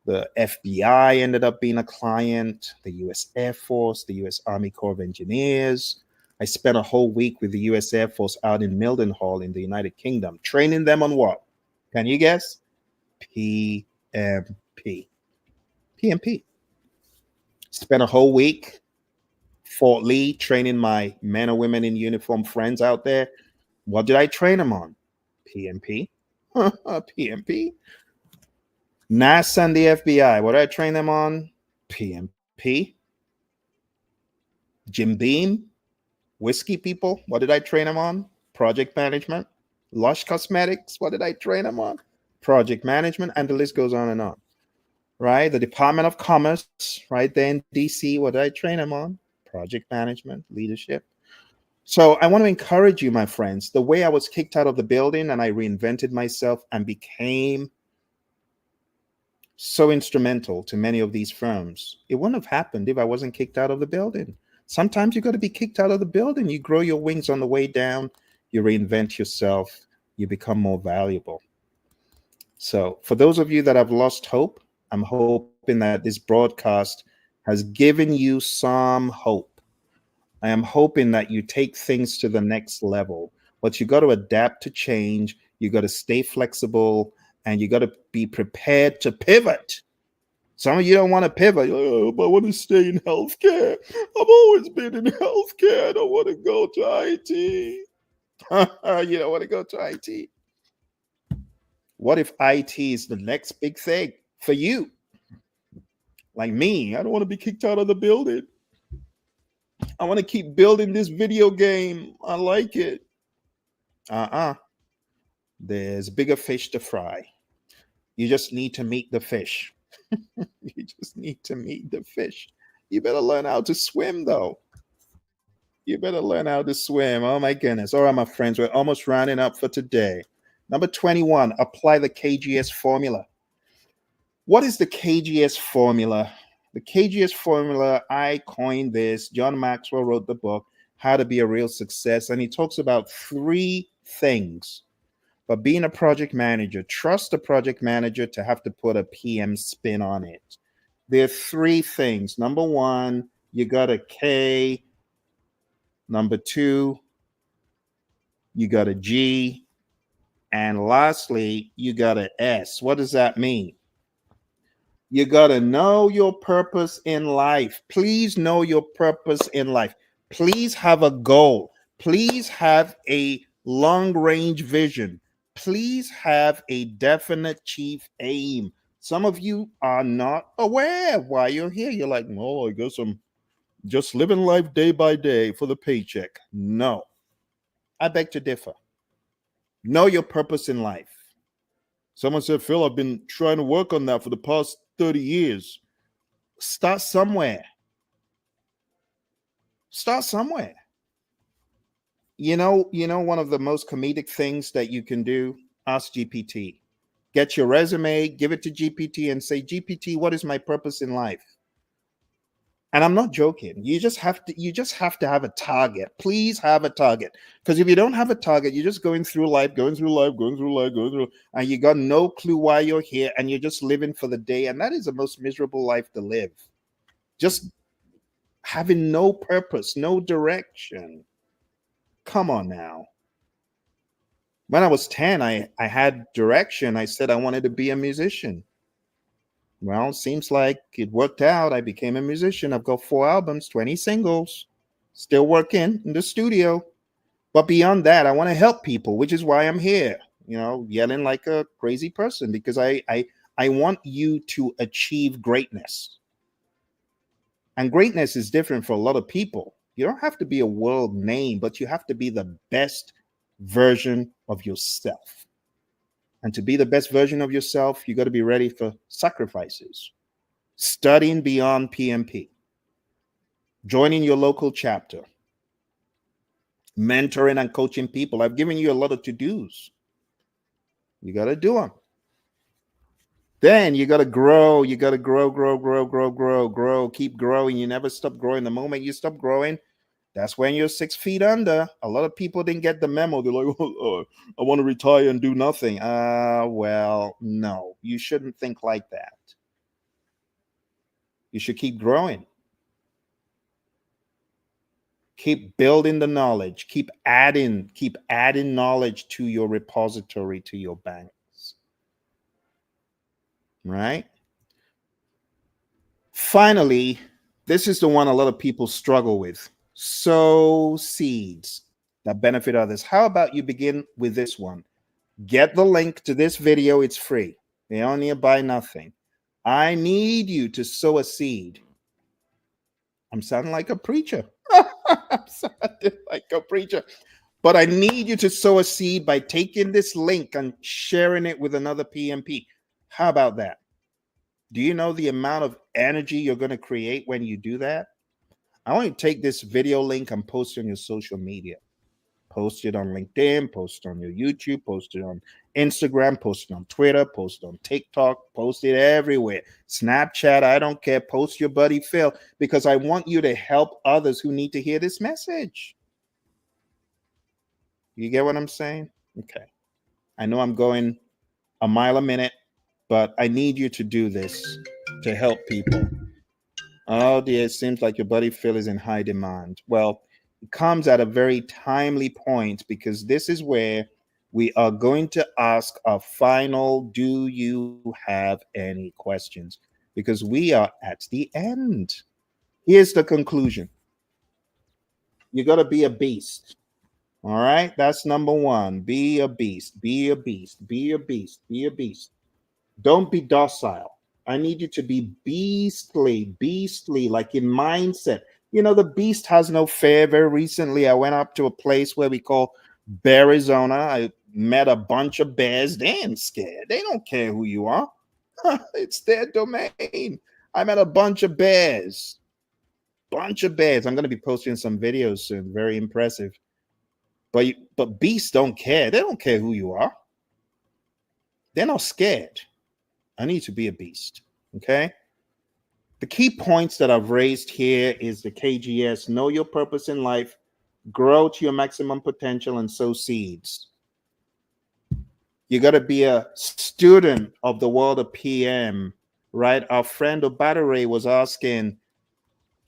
The FBI ended up being a client, the US Air Force, the US Army Corps of Engineers. I spent a whole week with the US Air Force out in Mildenhall in the United Kingdom, training them on what? Can you guess? PMP. PMP. Spent a whole week, Fort Lee, training my men and women in uniform friends out there. What did I train them on? PMP. PMP. NASA and the FBI. What did I train them on? PMP. Jim Beam. Whiskey people. What did I train them on? Project management. Lush Cosmetics. What did I train them on? Project management. And the list goes on and on. Right? The Department of Commerce, right there in DC. What did I train them on? Project management, leadership. So I want to encourage you, my friends. The way I was kicked out of the building and I reinvented myself and became so instrumental to many of these firms, it wouldn't have happened if I wasn't kicked out of the building. Sometimes you got to be kicked out of the building. You grow your wings on the way down. You reinvent yourself. You become more valuable. So for those of you that have lost hope, I'm hoping that this broadcast has given you some hope. I am hoping that you take things to the next level. But you got to adapt to change. You got to stay flexible and you got to be prepared to pivot. Some of you don't want to pivot. Oh, but I want to stay in healthcare. I've always been in healthcare. I don't want to go to IT. You don't want to go to IT. What if IT is the next big thing for you? Like me, I don't want to be kicked out of the building. I want to keep building this video game. I like it. There's bigger fish to fry. You just need to meet the fish. You just need to meet the fish. You better learn how to swim, though. You better learn how to swim. Oh, my goodness. All right, my friends, we're almost rounding up for today. Number 21, apply the KGS formula. What is the KGS formula? The KGS formula, I coined this. John Maxwell wrote the book, How to Be a Real Success, and he talks about 3 things. But being a project manager, trust the project manager to have to put a PM spin on it. There are 3 things. Number 1, you got to K Number 2, you got a G. And lastly, you got an S. What does that mean? You got to know your purpose in life. Please know your purpose in life. Please have a goal. Please have a long range vision. Please have a definite chief aim. Some of you are not aware of why you're here. You're like, well, I guess I'm just living life day by day for the paycheck. No, I beg to differ. Know your purpose in life. Someone said, Phil, I've been trying to work on that for the past 30 years. Start somewhere. Start somewhere. One of the most comedic things that you can do, ask GPT. Get your resume, give it to GPT and say, GPT, what is my purpose in life? And I'm not joking. You just have to have a target. Please have a target. Because if you don't have a target, you're just going through life, and you got no clue why you're here, and you're just living for the day. And that is the most miserable life to live. Just having no purpose, no direction. Come on now. When I was 10, I had direction. I said I wanted to be a musician. Well, seems like it worked out. I became a musician. I've got 4 albums, 20 singles, still working in the studio. But beyond that, I want to help people, which is why I'm here, yelling like a crazy person, because I want you to achieve greatness. And greatness is different for a lot of people. You don't have to be a world name, but you have to be the best version of yourself. And to be the best version of yourself, you got to be ready for sacrifices. Studying beyond PMP, joining your local chapter, mentoring and coaching people. I've given you a lot of to-dos. You got to do them. Then you got to grow. You got to grow. Keep growing. You never stop growing. The moment you stop growing, that's when you're 6 feet under. A lot of people didn't get the memo. They're like, I want to retire and do nothing. Well, no, you shouldn't think like that. You should keep growing. Keep building the knowledge. Keep adding knowledge to your repository, to your banks. Right? Finally, this is the one a lot of people struggle with. Sow seeds that benefit others. How about you begin with this one? Get the link to this video. It's free. They only buy nothing. I need you to sow a seed. I'm sounding like a preacher. I'm sounding like a preacher. But I need you to sow a seed by taking this link and sharing it with another PMP. How about that? Do you know the amount of energy you're going to create when you do that? I want you to take this video link and post it on your social media. Post it on LinkedIn, post it on your YouTube, post it on Instagram, post it on Twitter, post it on TikTok, post it everywhere. Snapchat, I don't care. Post your buddy Phil, because I want you to help others who need to hear this message. You get what I'm saying? Okay. I know I'm going a mile a minute, but I need you to do this to help people. Oh dear, it seems like your buddy Phil is in high demand. Well, it comes at a very timely point, because this is where we are going to ask our final, do you have any questions? Because we are at the end. Here's the conclusion. You got to be a beast. All right, that's number 1. Be a beast. Be a beast. Be a beast. Be a beast. Don't be docile. I need you to be beastly, like in mindset. The beast has no fear. Very recently, I went up to a place where we call Bearizona. I met a bunch of bears. They ain't scared. They don't care who you are. It's their domain. I met a bunch of bears. I'm going to be posting some videos soon. Very impressive. But beasts don't care. They don't care who you are. They're not scared. I need to be a beast. Okay. The key points that I've raised here is the KGS: know your purpose in life, grow to your maximum potential, and sow seeds. You got to be a student of the world of PM, right? Our friend Obadere was asking,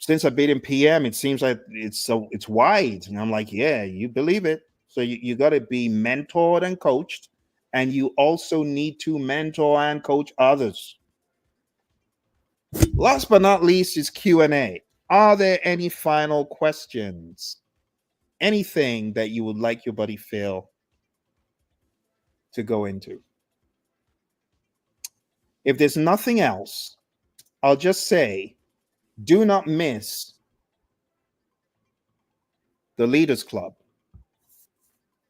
since I've been in PM, it seems like it's wide. And I'm like, yeah, you believe it. So you got to be mentored and coached, and you also need to mentor and coach others. Last but not least is Q&A. Are there any final questions? Anything that you would like your buddy Phil to go into? If there's nothing else, I'll just say, do not miss the Leaders Club.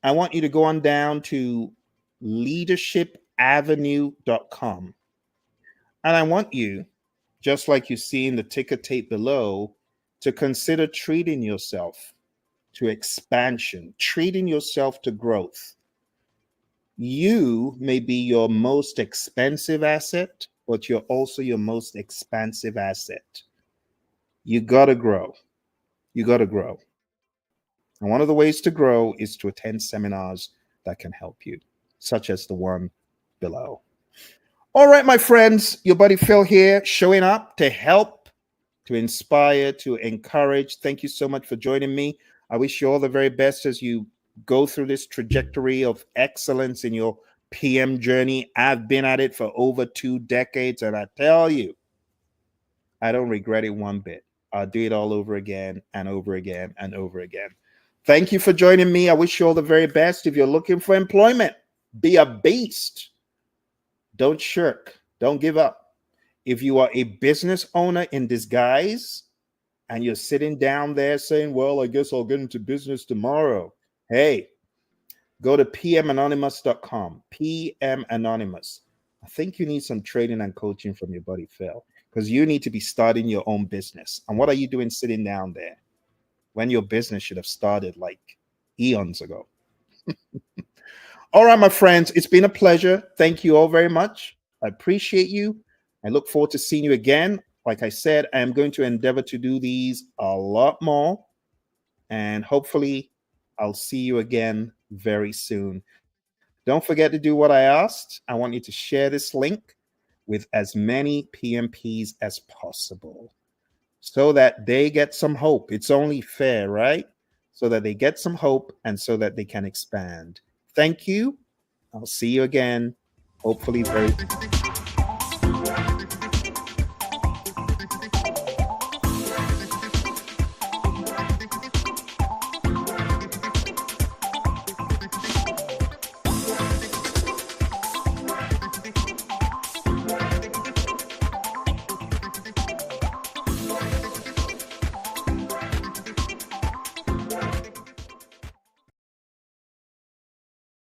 I want you to go on down to leadershipavenue.com. And I want you, just like you see in the ticker tape below, to consider treating yourself to expansion, treating yourself to growth. You may be your most expensive asset, but you're also your most expansive asset. You got to grow. You got to grow. And one of the ways to grow is to attend seminars that can help you, such as the one below. All right, my friends, your buddy Phil here, showing up to help, to inspire, to encourage. Thank you so much for joining me. I wish you all the very best as you go through this trajectory of excellence in your PM journey. I've been at it for over 2 decades, and I tell you, I don't regret it one bit. I'll do it all over again and over again and over again. Thank you for joining me. I wish you all the very best. If you're looking for employment, be a beast. Don't shirk. Don't give up. If you are a business owner in disguise and you're sitting down there saying, well, I guess I'll get into business tomorrow. Hey, go to pmanonymous.com. PM Anonymous. I think you need some training and coaching from your buddy Phil, because you need to be starting your own business. And what are you doing sitting down there when your business should have started like eons ago? All right, my friends, it's been a pleasure. Thank you all very much. I appreciate you. I look forward to seeing you again. Like I said, I am going to endeavor to do these a lot more. And hopefully, I'll see you again very soon. Don't forget to do what I asked. I want you to share this link with as many PMPs as possible so that they get some hope. It's only fair, right? So that they get some hope and so that they can expand. Thank you. I'll see you again, hopefully very soon.